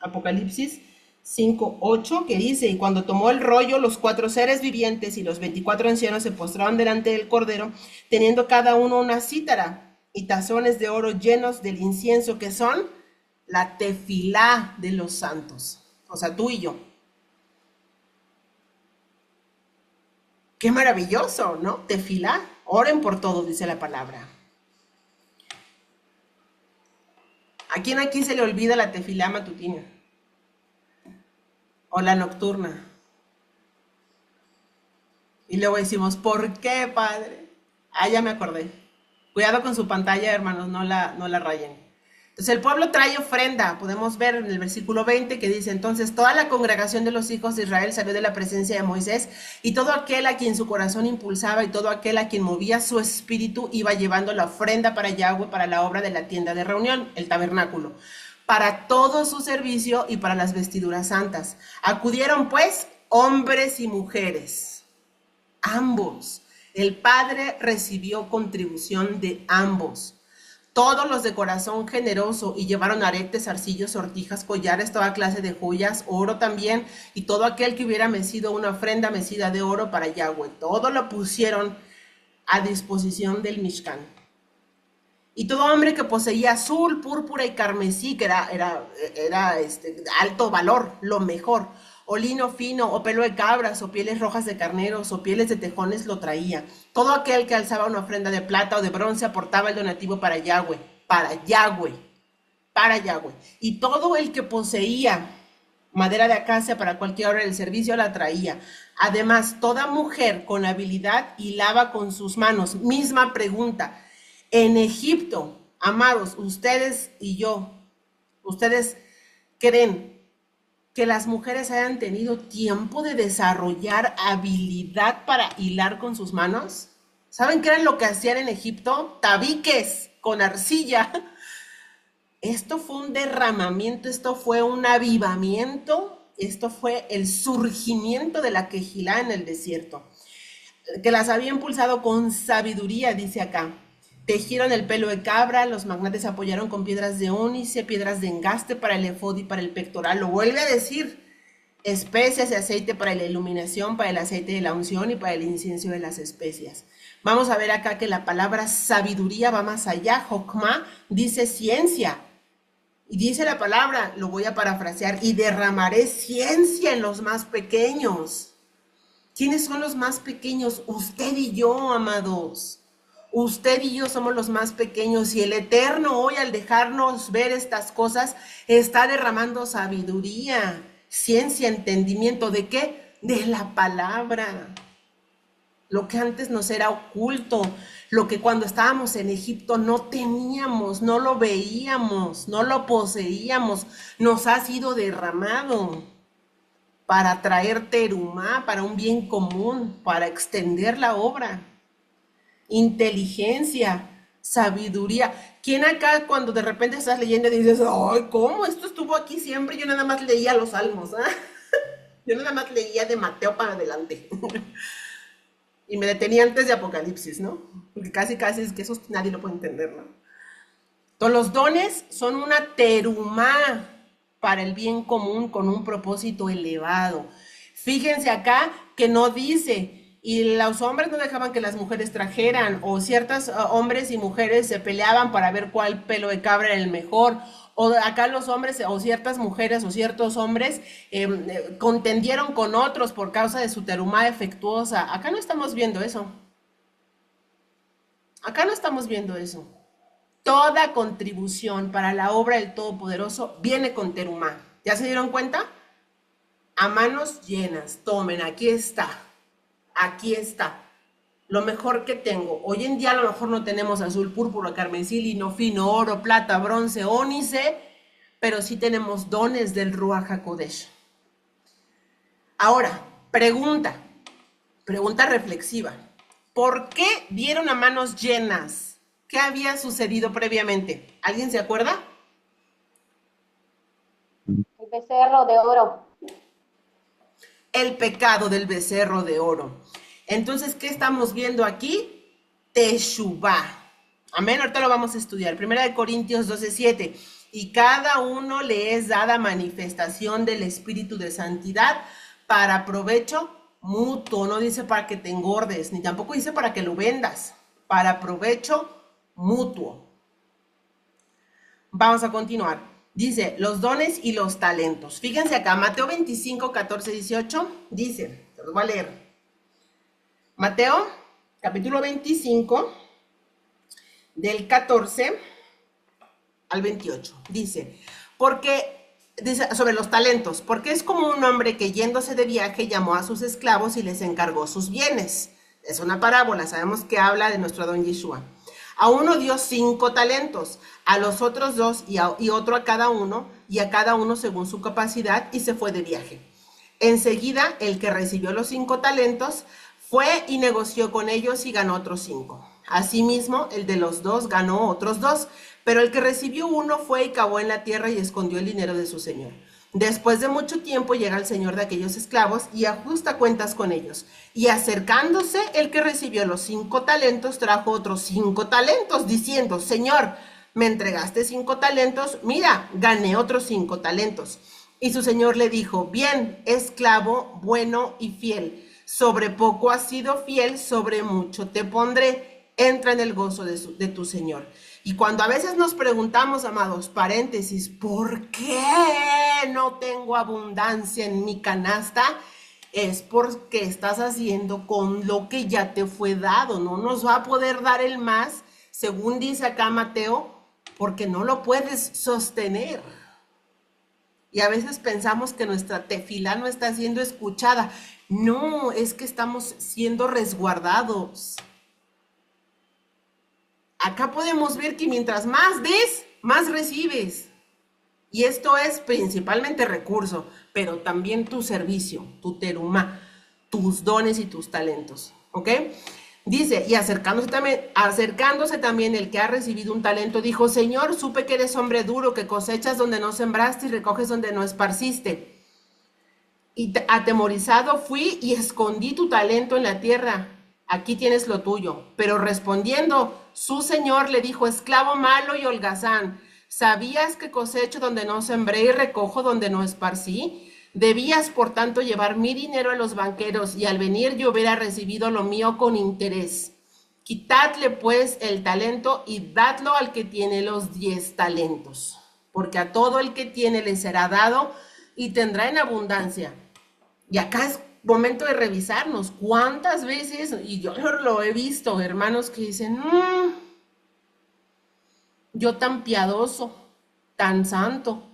Apocalipsis 5:8, que dice, y cuando tomó el rollo, los 4 seres vivientes y los 24 ancianos se postraban delante del Cordero, teniendo cada uno una cítara y tazones de oro llenos del incienso, que son la tefilá de los santos, o sea, tú y yo. Qué maravilloso, ¿no? Tefilá, oren por todo, dice la palabra. ¿A quién aquí se le olvida la tefilá matutina? O la nocturna. Y luego decimos, ¿por qué, padre? Ah, ya me acordé. Cuidado con su pantalla, hermanos, no la rayen. Entonces el pueblo trae ofrenda, podemos ver en el versículo 20 que dice, entonces toda la congregación de los hijos de Israel salió de la presencia de Moisés y todo aquel a quien su corazón impulsaba y todo aquel a quien movía su espíritu iba llevando la ofrenda para Yahweh, para la obra de la tienda de reunión, el tabernáculo, para todo su servicio y para las vestiduras santas. Acudieron pues hombres y mujeres, ambos. El Padre recibió contribución de ambos. Todos los de corazón generoso y llevaron aretes, arcillos, sortijas, collares, toda clase de joyas, oro también, y todo aquel que hubiera mecido una ofrenda mecida de oro para Yahweh. Todo lo pusieron a disposición del Mishkan. Y todo hombre que poseía azul, púrpura y carmesí, que era alto valor, lo mejor, o lino fino, o pelo de cabras, o pieles rojas de carneros, o pieles de tejones, lo traía. Todo aquel que alzaba una ofrenda de plata o de bronce aportaba el donativo para Yahweh, para Yahweh, para Yahweh. Y todo el que poseía madera de acacia para cualquier obra del servicio la traía. Además, toda mujer con habilidad hilaba con sus manos. Misma pregunta. En Egipto, amados, ustedes y yo, ¿ustedes creen que las mujeres hayan tenido tiempo de desarrollar habilidad para hilar con sus manos? ¿Saben qué era lo que hacían en Egipto? Tabiques con arcilla. Esto fue un derramamiento, esto fue un avivamiento, esto fue el surgimiento de la quejilá en el desierto, que las había impulsado con sabiduría, dice acá. Tejieron el pelo de cabra, los magnates apoyaron con piedras de ónice, piedras de engaste para el efod y para el pectoral. Lo vuelve a decir, especias y aceite para la iluminación, para el aceite de la unción y para el incienso de las especias. Vamos a ver acá que la palabra sabiduría va más allá. Jokma dice ciencia. Y dice la palabra, lo voy a parafrasear, y derramaré ciencia en los más pequeños. ¿Quiénes son los más pequeños? Usted y yo, amados. Usted y yo somos los más pequeños y el Eterno hoy al dejarnos ver estas cosas está derramando sabiduría, ciencia, entendimiento. ¿De qué? De la palabra. Lo que antes nos era oculto, lo que cuando estábamos en Egipto no teníamos, no lo veíamos, no lo poseíamos, nos ha sido derramado para traer terumá, para un bien común, para extender la obra. Inteligencia, sabiduría. ¿Quién acá cuando de repente estás leyendo y dices, ay, ¿cómo? Esto estuvo aquí siempre, yo nada más leía los salmos, ¿eh? Yo nada más leía de Mateo para adelante. Y me detenía antes de Apocalipsis, ¿no? Porque casi es que eso nadie lo puede entender, ¿no? Entonces los dones son una terumá para el bien común con un propósito elevado. Fíjense acá que no dice, y los hombres no dejaban que las mujeres trajeran, o ciertos hombres y mujeres se peleaban para ver cuál pelo de cabra era el mejor, o acá los hombres o ciertas mujeres o ciertos hombres contendieron con otros por causa de su terumá defectuosa. Acá no estamos viendo eso. Acá no estamos viendo eso. Toda contribución para la obra del Todopoderoso viene con terumá. ¿Ya se dieron cuenta? A manos llenas. Tomen, aquí está. Aquí está. Lo mejor que tengo. Hoy en día a lo mejor no tenemos azul, púrpura, carmesí, lino fino, oro, plata, bronce, ónice, pero sí tenemos dones del Ruach HaKodesh. Ahora, pregunta reflexiva. ¿Por qué dieron a manos llenas? ¿Qué había sucedido previamente? ¿Alguien se acuerda? El becerro de oro. El pecado del becerro de oro. Entonces, ¿qué estamos viendo aquí? Teshuvá. Amén, ahorita lo vamos a estudiar. Primera de Corintios 12:7. Y cada uno le es dada manifestación del Espíritu de Santidad para provecho mutuo. No dice para que te engordes, ni tampoco dice para que lo vendas. Para provecho mutuo. Vamos a continuar. Dice, los dones y los talentos. Fíjense acá, Mateo 25, 14, 18. Dice, se los voy a leer. Mateo, capítulo 25, del 14 al 28. Dice, dice sobre los talentos, porque es como un hombre que yéndose de viaje llamó a sus esclavos y les encargó sus bienes. Es una parábola, sabemos que habla de nuestro don Yeshua. A uno dio 5 talentos, a los otros 2 y otro a cada uno, y a cada uno según su capacidad, y se fue de viaje. Enseguida, el que recibió los 5 talentos fue y negoció con ellos y ganó otros 5. Asimismo, el de los 2 ganó otros 2, pero el que recibió uno fue y cavó en la tierra y escondió el dinero de su señor. Después de mucho tiempo llega el señor de aquellos esclavos y ajusta cuentas con ellos. Y acercándose, el que recibió los 5 talentos trajo otros 5 talentos, diciendo: Señor, me entregaste 5 talentos, mira, gané otros 5 talentos. Y su señor le dijo: bien, esclavo bueno y fiel, sobre poco has sido fiel, sobre mucho te pondré, entra en el gozo de tu señor. Y cuando a veces nos preguntamos, amados, paréntesis, ¿por qué no tengo abundancia en mi canasta? Es porque estás haciendo con lo que ya te fue dado. No nos va a poder dar el más, según dice acá Mateo, porque no lo puedes sostener. Y a veces pensamos que nuestra tefilá no está siendo escuchada. No, es que estamos siendo resguardados. Acá podemos ver que mientras más des, más recibes. Y esto es principalmente recurso, pero también tu servicio, tu terumá, tus dones y tus talentos. ¿Ok? Dice, y acercándose también el que ha recibido un talento, dijo: Señor, supe que eres hombre duro, que cosechas donde no sembraste y recoges donde no esparciste. Y atemorizado fui y escondí tu talento en la tierra. Aquí tienes lo tuyo. Pero respondiendo, su señor le dijo: esclavo malo y holgazán, ¿sabías que cosecho donde no sembré y recojo donde no esparcí? Debías, por tanto, llevar mi dinero a los banqueros, y al venir yo hubiera recibido lo mío con interés. Quitadle pues el talento y dadlo al que tiene los 10 talentos, porque a todo el que tiene le será dado y tendrá en abundancia. Y acá es momento de revisarnos cuántas veces, y yo lo he visto, hermanos que dicen: yo tan piadoso, tan santo,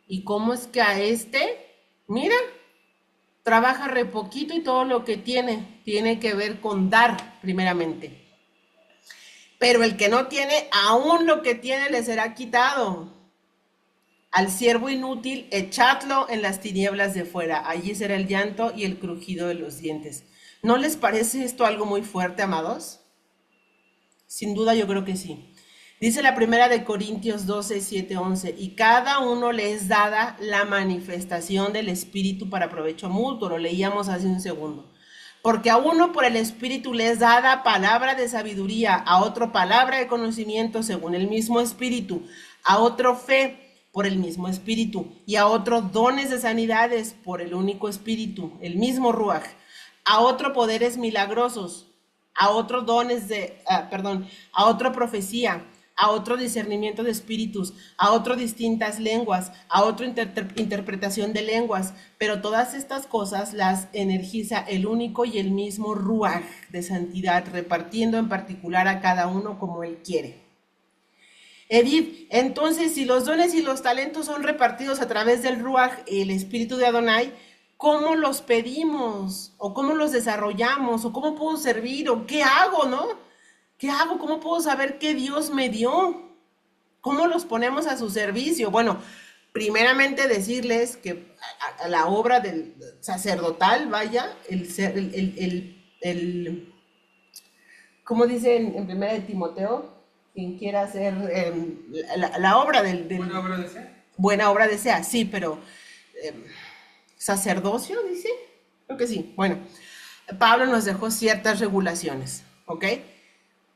¿y cómo es que a este, mira, trabaja re poquito y todo lo que tiene que ver con dar primeramente? Pero el que no tiene, aún lo que tiene le será quitado. Al siervo inútil, echadlo en las tinieblas de fuera. Allí será el llanto y el crujido de los dientes. ¿No les parece esto algo muy fuerte, amados? Sin duda yo creo que sí. Dice la primera de Corintios 12, 7, 11, y cada uno le es dada la manifestación del Espíritu para provecho mutuo. Lo leíamos hace un segundo. Porque a uno por el Espíritu le es dada palabra de sabiduría, a otro palabra de conocimiento según el mismo Espíritu, a otro fe por el mismo Espíritu, y a otro dones de sanidades por el único Espíritu, el mismo Ruaj, a otro poderes milagrosos, a otro dones a otro profecía, a otro discernimiento de espíritus, a otro distintas lenguas, a otro interpretación de lenguas, pero todas estas cosas las energiza el único y el mismo Ruaj de santidad, repartiendo en particular a cada uno como él quiere. Edith, entonces, si los dones y los talentos son repartidos a través del Ruaj, el espíritu de Adonai, ¿cómo los pedimos? ¿O cómo los desarrollamos? ¿O cómo puedo servir? ¿O qué hago, no? ¿Qué hago? ¿Cómo puedo saber qué Dios me dio? ¿Cómo los ponemos a su servicio? Bueno, primeramente decirles que a la obra del sacerdotal, vaya, ¿cómo dice en primera de Timoteo? Quien quiera hacer la obra Buena obra desea. Buena obra desea, sí, pero sacerdocio, dice. Creo que sí. Bueno, Pablo nos dejó ciertas regulaciones, ¿ok?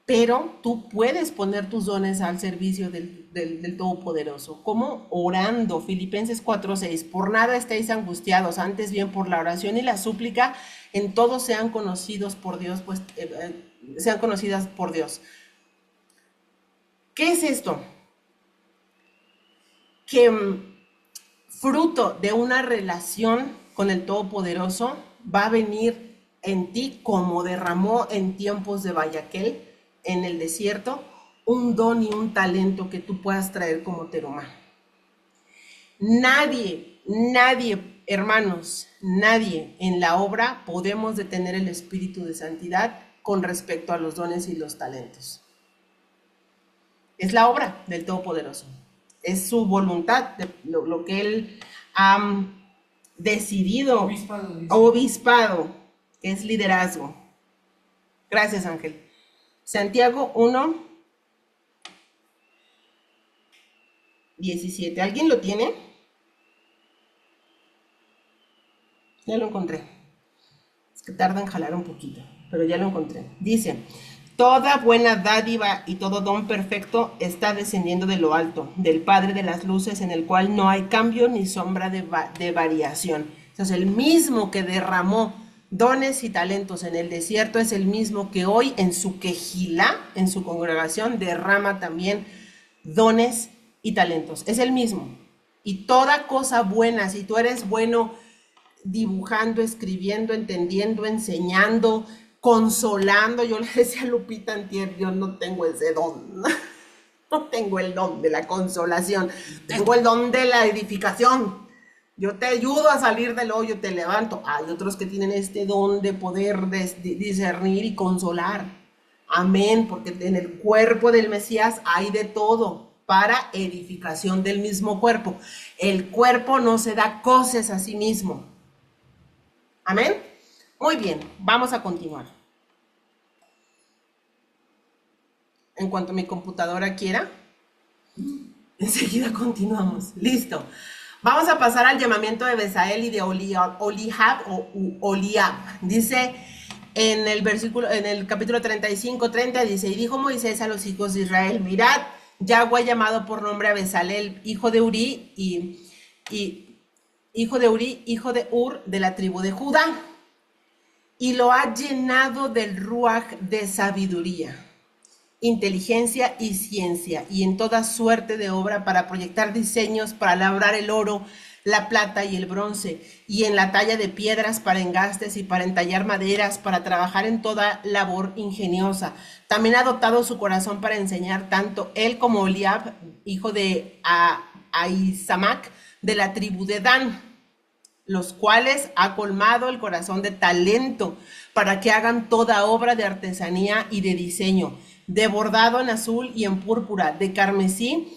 Pero tú puedes poner tus dones al servicio del Todopoderoso. ¿Cómo? Orando. Filipenses 4:6. Por nada estéis angustiados, antes bien por la oración y la súplica, en todos sean conocidos por Dios, pues sean conocidas por Dios. ¿Qué es esto? Que fruto de una relación con el Todopoderoso va a venir en ti como derramó en tiempos de Bayaquel, en el desierto, un don y un talento que tú puedas traer como terumá. Nadie, hermanos, nadie en la obra podemos detener el espíritu de santidad con respecto a los dones y los talentos. Es la obra del Todopoderoso. Es su voluntad, lo que Él ha decidido, obispado, que es liderazgo. Gracias, Ángel. Santiago 1:17. ¿Alguien lo tiene? Ya lo encontré. Es que tarda en jalar un poquito, pero ya lo encontré. Dice, toda buena dádiva y todo don perfecto está descendiendo de lo alto, del Padre de las luces, en el cual no hay cambio ni sombra de variación. Entonces, el mismo que derramó dones y talentos en el desierto es el mismo que hoy en su quejilá, en su congregación, derrama también dones y talentos. Es el mismo. Y toda cosa buena, si tú eres bueno dibujando, escribiendo, entendiendo, enseñando, consolando. Yo le decía a Lupita antier, yo no tengo ese don, no tengo el don de la consolación, tengo el don de la edificación. Yo te ayudo a salir del hoyo, te levanto. Hay otros que tienen este don de poder discernir y consolar. Amén, porque en el cuerpo del Mesías hay de todo para edificación del mismo cuerpo. El cuerpo no se da cosas a sí mismo. Amén. Muy bien, vamos a continuar. En cuanto mi computadora quiera, enseguida continuamos. Listo. Vamos a pasar al llamamiento de Besael y de Oliab o Oliab. Dice en el versículo, en el capítulo 35:30, dice, y dijo Moisés a los hijos de Israel, mirad, Yahweh ha llamado por nombre a Besalel, hijo de Uri, hijo de Ur, de la tribu de Judá, y lo ha llenado del ruaj de sabiduría, inteligencia y ciencia, y en toda suerte de obra para proyectar diseños, para labrar el oro, la plata y el bronce, y en la talla de piedras para engastes y para entallar maderas, para trabajar en toda labor ingeniosa. También ha dotado su corazón para enseñar tanto él como Oliab, hijo de Ahisamac, de la tribu de Dan, los cuales ha colmado el corazón de talento para que hagan toda obra de artesanía y de diseño, de bordado en azul y en púrpura, de carmesí,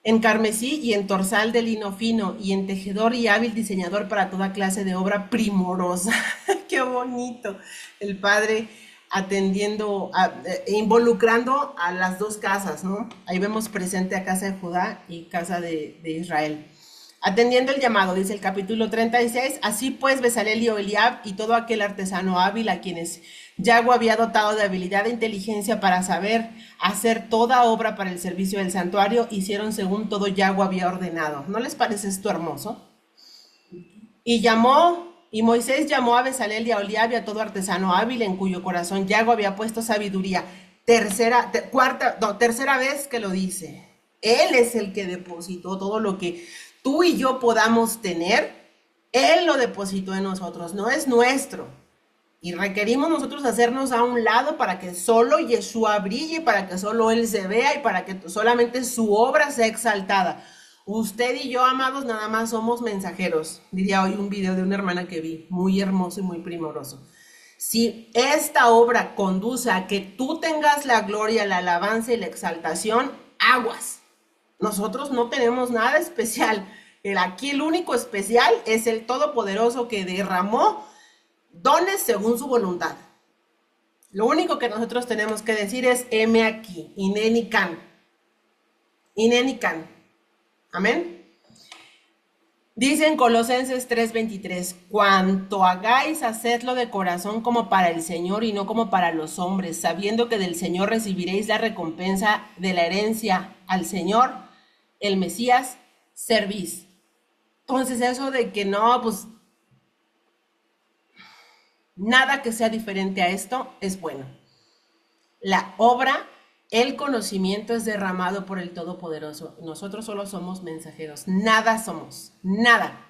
en carmesí y en torsal de lino fino, y en tejedor y hábil diseñador para toda clase de obra primorosa. ¡Qué bonito! El Padre atendiendo, involucrando a las dos casas, ¿no? Ahí vemos presente a casa de Judá y casa de Israel. Atendiendo el llamado, dice el capítulo 36, así pues Besalel y Oliab y todo aquel artesano hábil a quienes Yahweh había dotado de habilidad e inteligencia para saber hacer toda obra para el servicio del santuario, hicieron según todo Yahweh había ordenado. ¿No les parece esto hermoso? Y Moisés llamó a Besalel y a Oliab y a todo artesano hábil en cuyo corazón Yahweh había puesto sabiduría. Tercera vez que lo dice. Él es el que depositó todo lo que tú y yo podamos tener. Él lo depositó en nosotros, no es nuestro. Y requerimos nosotros hacernos a un lado para que solo Yeshua brille, para que solo Él se vea y para que solamente su obra sea exaltada. Usted y yo, amados, nada más somos mensajeros. Diría hoy un video de una hermana que vi, muy hermoso y muy primoroso. Si esta obra conduce a que tú tengas la gloria, la alabanza y la exaltación, aguas. Nosotros no tenemos nada especial. Aquí el único especial es el Todopoderoso que derramó dones según su voluntad. Lo único que nosotros tenemos que decir es, heme aquí, Ineni Can. Ineni Can. Amén. Dice en Colosenses 3:23, cuanto hagáis, hacedlo de corazón como para el Señor y no como para los hombres, sabiendo que del Señor recibiréis la recompensa de la herencia. Al Señor, el Mesías, servís. Entonces eso de que no, pues nada que sea diferente a esto es bueno. La obra, el conocimiento es derramado por el Todopoderoso. Nosotros solo somos mensajeros, nada somos, nada.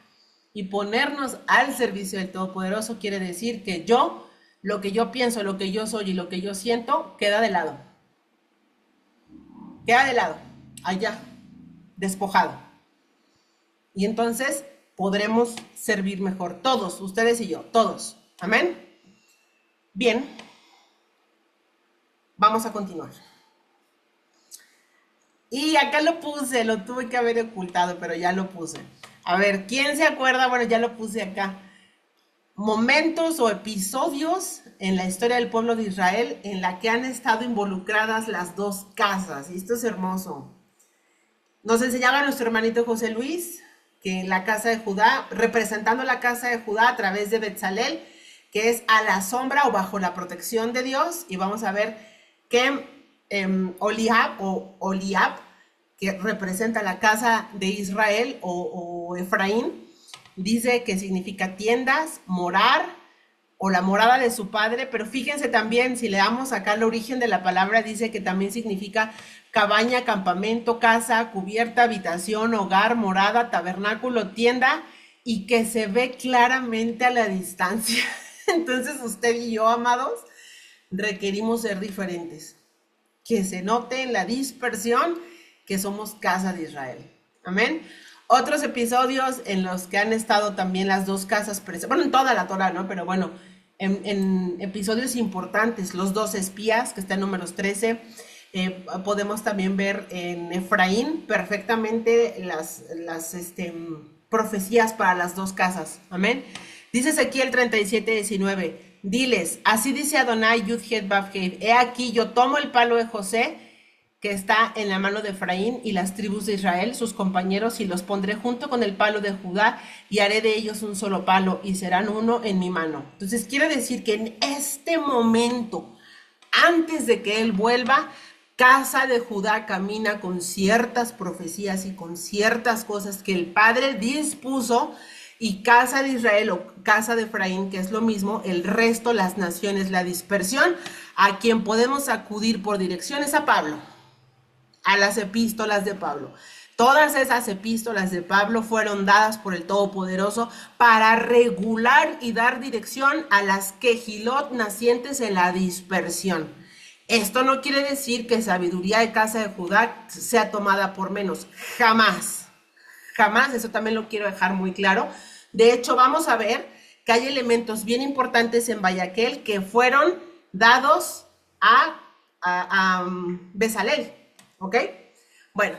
Y ponernos al servicio del Todopoderoso quiere decir que yo, lo que yo pienso, lo que yo soy y lo que yo siento, queda de lado. Queda de lado, allá, despojado. Y entonces podremos servir mejor, todos, ustedes y yo, todos. Amén. Bien, vamos a continuar. Y acá lo puse, lo tuve que haber ocultado, pero ya lo puse. A ver, ¿quién se acuerda? Bueno, ya lo puse acá. Momentos o episodios en la historia del pueblo de Israel en la que han estado involucradas las dos casas. Y esto es hermoso. Nos enseñaba nuestro hermanito José Luis que en la casa de Judá, representando la casa de Judá a través de Betzalel, que es a la sombra o bajo la protección de Dios, y vamos a ver que Oliab, que representa la casa de Israel o Efraín, dice que significa tiendas, morar o la morada de su padre, pero fíjense también, si le damos acá el origen de la palabra, dice que también significa cabaña, campamento, casa, cubierta, habitación, hogar, morada, tabernáculo, tienda, y que se ve claramente a la distancia. Entonces usted y yo, amados, requerimos ser diferentes, que se note en la dispersión que somos casa de Israel. Amén. Otros episodios en los que han estado también las dos casas presentes, bueno, en toda la Torah, ¿no? Pero bueno, en episodios importantes, los dos espías, que está en Números 13, podemos también ver en Efraín perfectamente las profecías para las dos casas. Amén. Dice Ezequiel 37:19, diles, así dice Adonai Yudhet Bavheit, he aquí yo tomo el palo de José, que está en la mano de Efraín y las tribus de Israel, sus compañeros, y los pondré junto con el palo de Judá, y haré de ellos un solo palo, y serán uno en mi mano. Entonces quiere decir que en este momento, antes de que él vuelva, casa de Judá camina con ciertas profecías y con ciertas cosas que el Padre dispuso, y casa de Israel o casa de Efraín, que es lo mismo, el resto, las naciones, la dispersión, a quien podemos acudir por direcciones a Pablo, a las epístolas de Pablo. Todas esas epístolas de Pablo fueron dadas por el Todopoderoso para regular y dar dirección a las quejilot nacientes en la dispersión. Esto no quiere decir que sabiduría de casa de Judá sea tomada por menos. Jamás. Jamás. Eso también lo quiero dejar muy claro. De hecho, vamos a ver que hay elementos bien importantes en Vayaquel que fueron dados a Bezalel. ¿Ok? Bueno,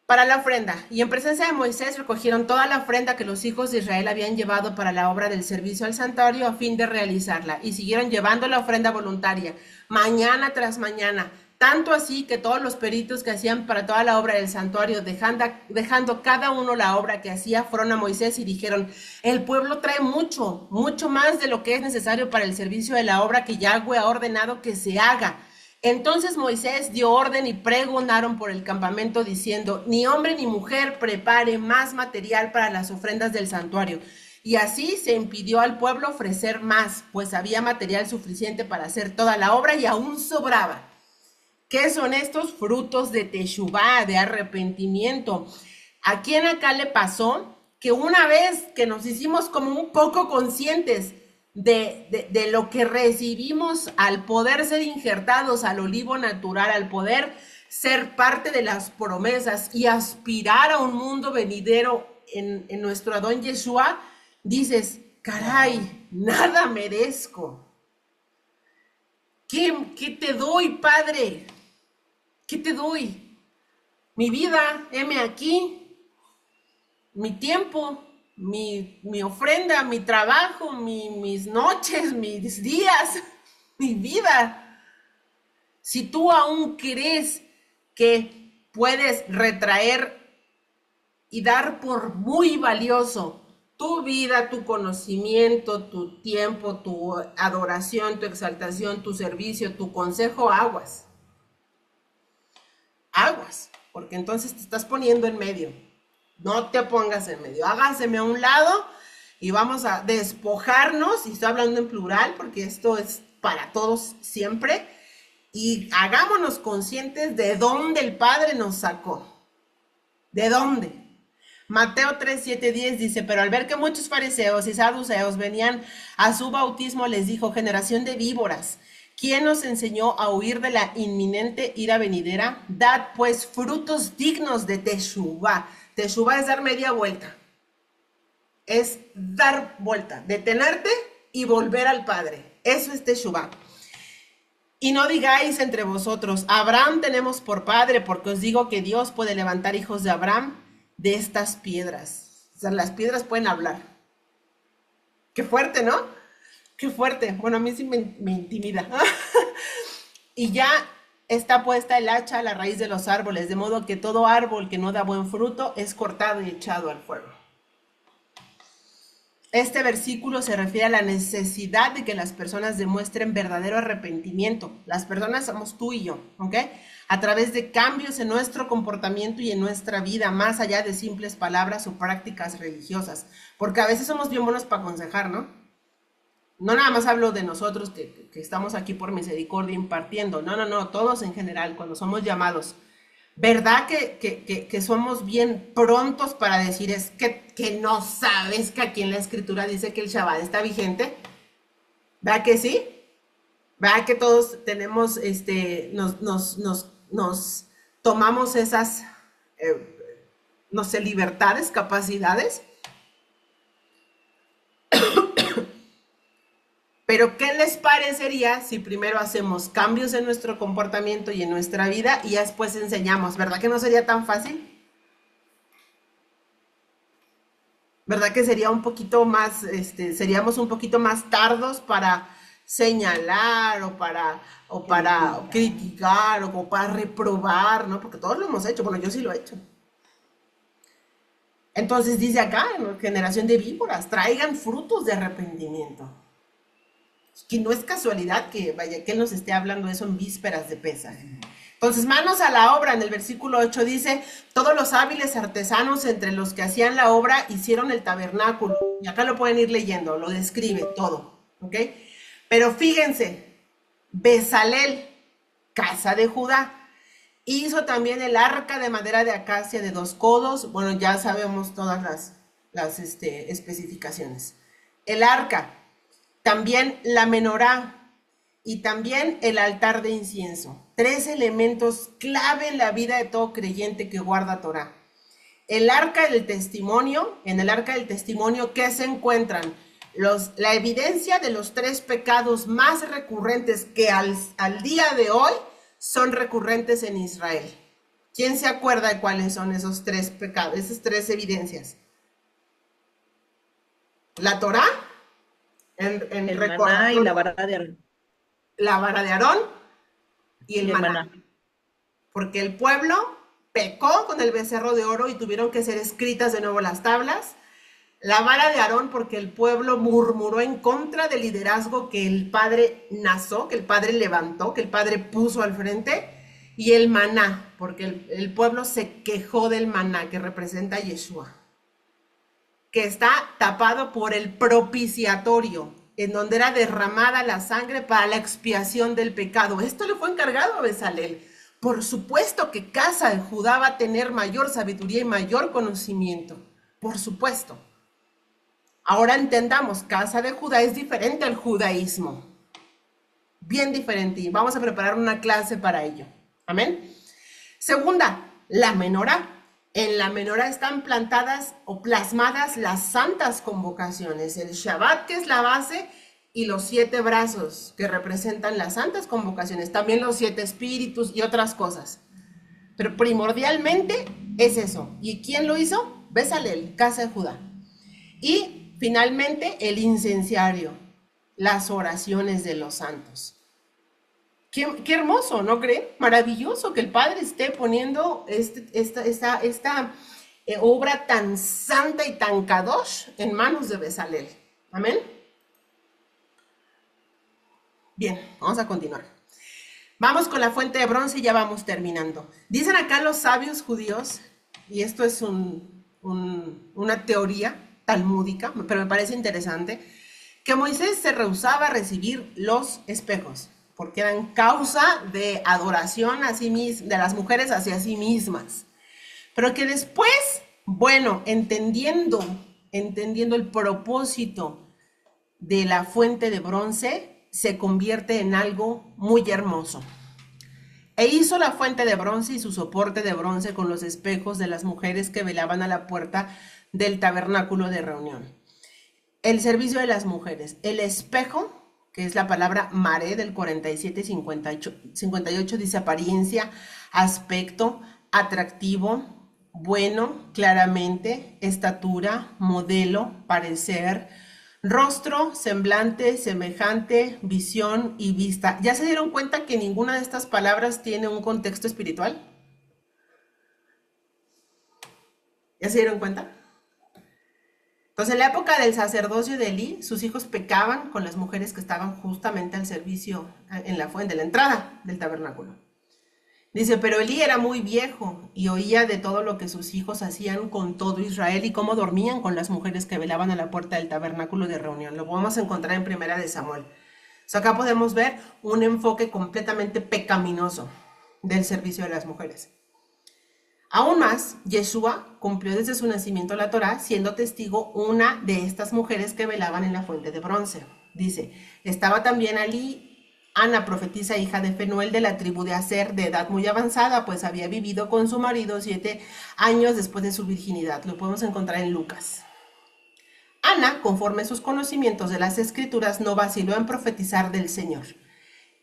para la ofrenda. Y en presencia de Moisés recogieron toda la ofrenda que los hijos de Israel habían llevado para la obra del servicio al santuario a fin de realizarla. Y siguieron llevando la ofrenda voluntaria, mañana tras mañana. Tanto así que todos los peritos que hacían para toda la obra del santuario, dejando cada uno la obra que hacía, fueron a Moisés y dijeron, el pueblo trae mucho, mucho más de lo que es necesario para el servicio de la obra que Yahweh ha ordenado que se haga. Entonces Moisés dio orden y pregonaron por el campamento diciendo, ni hombre ni mujer prepare más material para las ofrendas del santuario. Y así se impidió al pueblo ofrecer más, pues había material suficiente para hacer toda la obra y aún sobraba. ¿Qué son estos frutos de teshuvá, de arrepentimiento? ¿A quién acá le pasó que una vez que nos hicimos como un poco conscientes de lo que recibimos al poder ser injertados al olivo natural, al poder ser parte de las promesas y aspirar a un mundo venidero en nuestro Adón Yeshua, dices, caray, nada merezco. ¿Qué te doy, Padre? ¿Qué te doy? Mi vida, heme aquí, mi tiempo, mi ofrenda, mi trabajo, mis noches, mis días, mi vida. Si tú aún crees que puedes retraer y dar por muy valioso tu vida, tu conocimiento, tu tiempo, tu adoración, tu exaltación, tu servicio, tu consejo, aguas. Aguas, porque entonces te estás poniendo en medio. No te pongas en medio, hágaseme a un lado y vamos a despojarnos, y estoy hablando en plural porque esto es para todos siempre, y hagámonos conscientes de dónde el Padre nos sacó. ¿De dónde? Mateo 3, 7, 10 dice, pero al ver que muchos fariseos y saduceos venían a su bautismo, les dijo, generación de víboras, ¿quién nos enseñó a huir de la inminente ira venidera? Dad pues frutos dignos de teshuvá. Teshuvá es dar media vuelta. Es dar vuelta, detenerte y volver al Padre. Eso es teshuvá. Y no digáis entre vosotros, Abraham tenemos por padre, porque os digo que Dios puede levantar hijos de Abraham de estas piedras. O sea, las piedras pueden hablar. Qué fuerte, ¿no? Qué fuerte. Bueno, a mí sí me intimida. Y ya está puesta el hacha a la raíz de los árboles, de modo que todo árbol que no da buen fruto es cortado y echado al fuego. Este versículo se refiere a la necesidad de que las personas demuestren verdadero arrepentimiento. Las personas somos tú y yo, ¿ok? A través de cambios en nuestro comportamiento y en nuestra vida, más allá de simples palabras o prácticas religiosas. Porque a veces somos bien buenos para aconsejar, ¿no? No nada más hablo de nosotros que estamos aquí por misericordia impartiendo. No, todos en general, cuando somos llamados. ¿Verdad que somos bien prontos para decir es que no sabes que aquí en la escritura dice que el Shabbat está vigente? ¿Verdad que sí? ¿Verdad que todos tenemos, nos tomamos esas, no sé, libertades, capacidades? Pero ¿qué les parecería si primero hacemos cambios en nuestro comportamiento y en nuestra vida y después enseñamos? ¿Verdad que no sería tan fácil? ¿Verdad que sería un poquito más, seríamos un poquito más tardos para señalar o para criticar o para reprobar, ¿no? Porque todos lo hemos hecho, bueno, yo sí lo he hecho. Entonces dice acá, ¿no? Generación de víboras, traigan frutos de arrepentimiento. Que no es casualidad que, vaya, que él nos esté hablando de eso en vísperas de Pesaj. Entonces, manos a la obra, en el versículo 8 dice, todos los hábiles artesanos entre los que hacían la obra hicieron el tabernáculo. Y acá lo pueden ir leyendo, lo describe todo, ¿ok? Pero fíjense, Bezalel, casa de Judá, hizo también el arca de madera de acacia de 2 codos. Bueno, ya sabemos todas las especificaciones. El arca, también la menorá y también el altar de incienso. 3 elementos clave en la vida de todo creyente que guarda Torah. El arca del testimonio, en el arca del testimonio, ¿qué se encuentran? La evidencia de los 3 pecados más recurrentes que al día de hoy son recurrentes en Israel. ¿Quién se acuerda de cuáles son esos 3 pecados, esas 3 evidencias? La Torah, el maná y la vara de Aarón. La vara de Aarón y el Y el maná. maná. Porque el pueblo pecó con el becerro de oro y tuvieron que ser escritas de nuevo las tablas. La vara de Aarón porque el pueblo murmuró en contra del liderazgo que el padre nazó, que el padre levantó, que el padre puso al frente. Y el maná, porque el pueblo se quejó del maná que representa a Yeshua, que está tapado por el propiciatorio, en donde era derramada la sangre para la expiación del pecado. Esto le fue encargado a Bezalel. Por supuesto que casa de Judá va a tener mayor sabiduría y mayor conocimiento. Por supuesto. Ahora entendamos, casa de Judá es diferente al judaísmo. Bien diferente. Y vamos a preparar una clase para ello. Amén. Segunda, la menorá. En la menorá están plantadas o plasmadas las santas convocaciones, el Shabbat, que es la base, y los 7 brazos que representan las santas convocaciones, también los 7 espíritus y otras cosas. Pero primordialmente es eso. ¿Y quién lo hizo? Bezalel, casa de Judá. Y finalmente el incenciario, las oraciones de los santos. Qué hermoso, ¿no creen? Maravilloso que el Padre esté poniendo esta obra tan santa y tan kadosh en manos de Bezalel. Amén. Bien, vamos a continuar. Vamos con la fuente de bronce y ya vamos terminando. Dicen acá los sabios judíos, y esto es una teoría talmúdica, pero me parece interesante, que Moisés se rehusaba a recibir los espejos, porque eran causa de adoración a sí mismas, de las mujeres hacia sí mismas. Pero que después, bueno, entendiendo el propósito de la fuente de bronce, se convierte en algo muy hermoso. E hizo la fuente de bronce y su soporte de bronce con los espejos de las mujeres que velaban a la puerta del tabernáculo de reunión. El servicio de las mujeres. El espejo que es la palabra maré del 47-58, dice apariencia, aspecto, atractivo, bueno, claramente, estatura, modelo, parecer, rostro, semblante, semejante, visión y vista. ¿Ya se dieron cuenta que ninguna de estas palabras tiene un contexto espiritual? ¿Ya se dieron cuenta? Entonces, en la época del sacerdocio de Elí, sus hijos pecaban con las mujeres que estaban justamente al servicio en la fuente, la entrada del tabernáculo. Dice, pero Elí era muy viejo y oía de todo lo que sus hijos hacían con todo Israel y cómo dormían con las mujeres que velaban a la puerta del tabernáculo de reunión. Lo podemos encontrar en Primera de Samuel. Acá podemos ver un enfoque completamente pecaminoso del servicio de las mujeres. Aún más, Yeshua cumplió desde su nacimiento la Torá, siendo testigo una de estas mujeres que velaban en la fuente de bronce. Dice, estaba también allí Ana, profetisa hija de Fenuel de la tribu de Aser, de edad muy avanzada, pues había vivido con su marido 7 años después de su virginidad. Lo podemos encontrar en Lucas. Ana, conforme a sus conocimientos de las Escrituras, no vaciló en profetizar del Señor.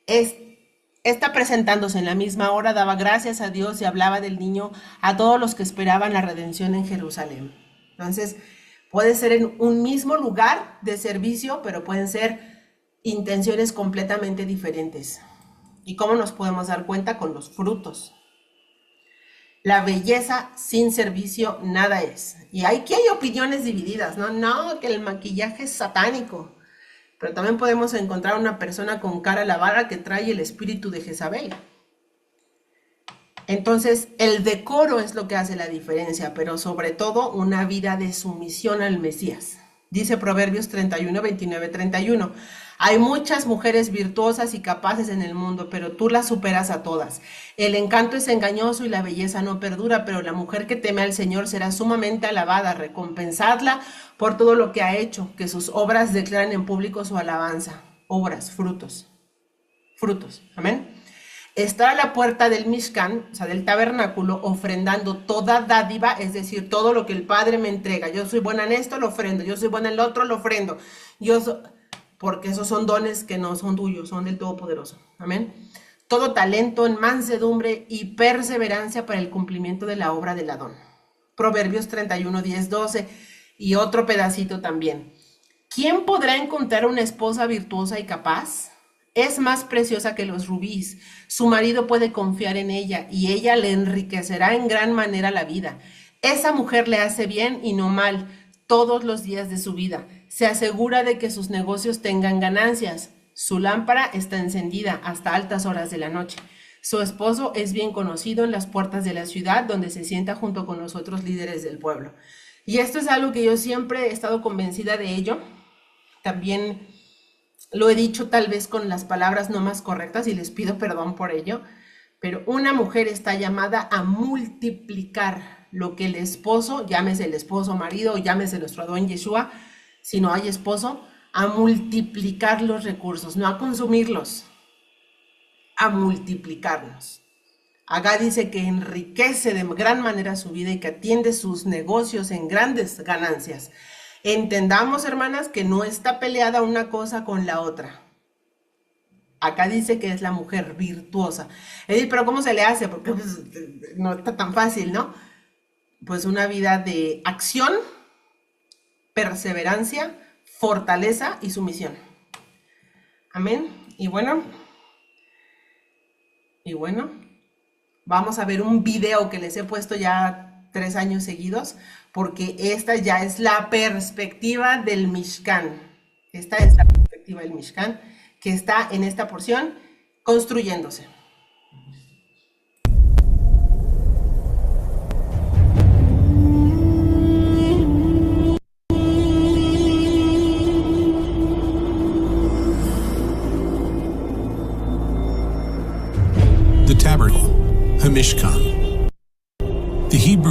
Esta, presentándose en la misma hora, daba gracias a Dios y hablaba del niño a todos los que esperaban la redención en Jerusalén. Entonces, puede ser en un mismo lugar de servicio, pero pueden ser intenciones completamente diferentes. ¿Y cómo nos podemos dar cuenta? Con los frutos. La belleza sin servicio nada es. Y aquí hay opiniones divididas, no, que el maquillaje es satánico. Pero también podemos encontrar una persona con cara lavada que trae el espíritu de Jezabel. Entonces, el decoro es lo que hace la diferencia, pero sobre todo una vida de sumisión al Mesías. Dice Proverbios 31, 29, 31. Hay muchas mujeres virtuosas y capaces en el mundo, pero tú las superas a todas. El encanto es engañoso y la belleza no perdura, pero la mujer que teme al Señor será sumamente alabada. Recompensadla por todo lo que ha hecho, que sus obras declaren en público su alabanza. Obras, frutos. Frutos. Amén. Estar a la puerta del Mishkan, o sea, del tabernáculo, ofrendando toda dádiva, es decir, todo lo que el Padre me entrega. Yo soy buena en esto, lo ofrendo. Yo soy buena en lo otro, lo ofrendo. Porque esos son dones que no son tuyos, son del Todopoderoso. Amén. Todo talento en mansedumbre y perseverancia para el cumplimiento de la obra del Adón. Proverbios 31, 10, 12 y otro pedacito también. ¿Quién podrá encontrar una esposa virtuosa y capaz? Es más preciosa que los rubíes. Su marido puede confiar en ella y ella le enriquecerá en gran manera la vida. Esa mujer le hace bien y no mal todos los días de su vida. Se asegura de que sus negocios tengan ganancias. Su lámpara está encendida hasta altas horas de la noche. Su esposo es bien conocido en las puertas de la ciudad, donde se sienta junto con los otros líderes del pueblo. Y esto es algo que yo siempre he estado convencida de ello. También lo he dicho tal vez con las palabras no más correctas y les pido perdón por ello, pero una mujer está llamada a multiplicar lo que el esposo, llámese el esposo marido o llámese nuestro Adón Yeshua, si no hay esposo, a multiplicar los recursos, no a consumirlos, a multiplicarlos. Acá dice que enriquece de gran manera su vida y que atiende sus negocios en grandes ganancias. Entendamos, hermanas, que no está peleada una cosa con la otra. Acá dice que es la mujer virtuosa. Edith, pero ¿cómo se le hace? Porque pues, no está tan fácil, ¿no? Pues una vida de acción, perseverancia, fortaleza y sumisión. Amén. Y bueno, vamos a ver un video que les he puesto ya 3 años seguidos, porque esta ya es la perspectiva del Mishkan. Esta es la perspectiva del Mishkan que está en esta porción construyéndose. The tabernacle, Hamishkan. The Hebrew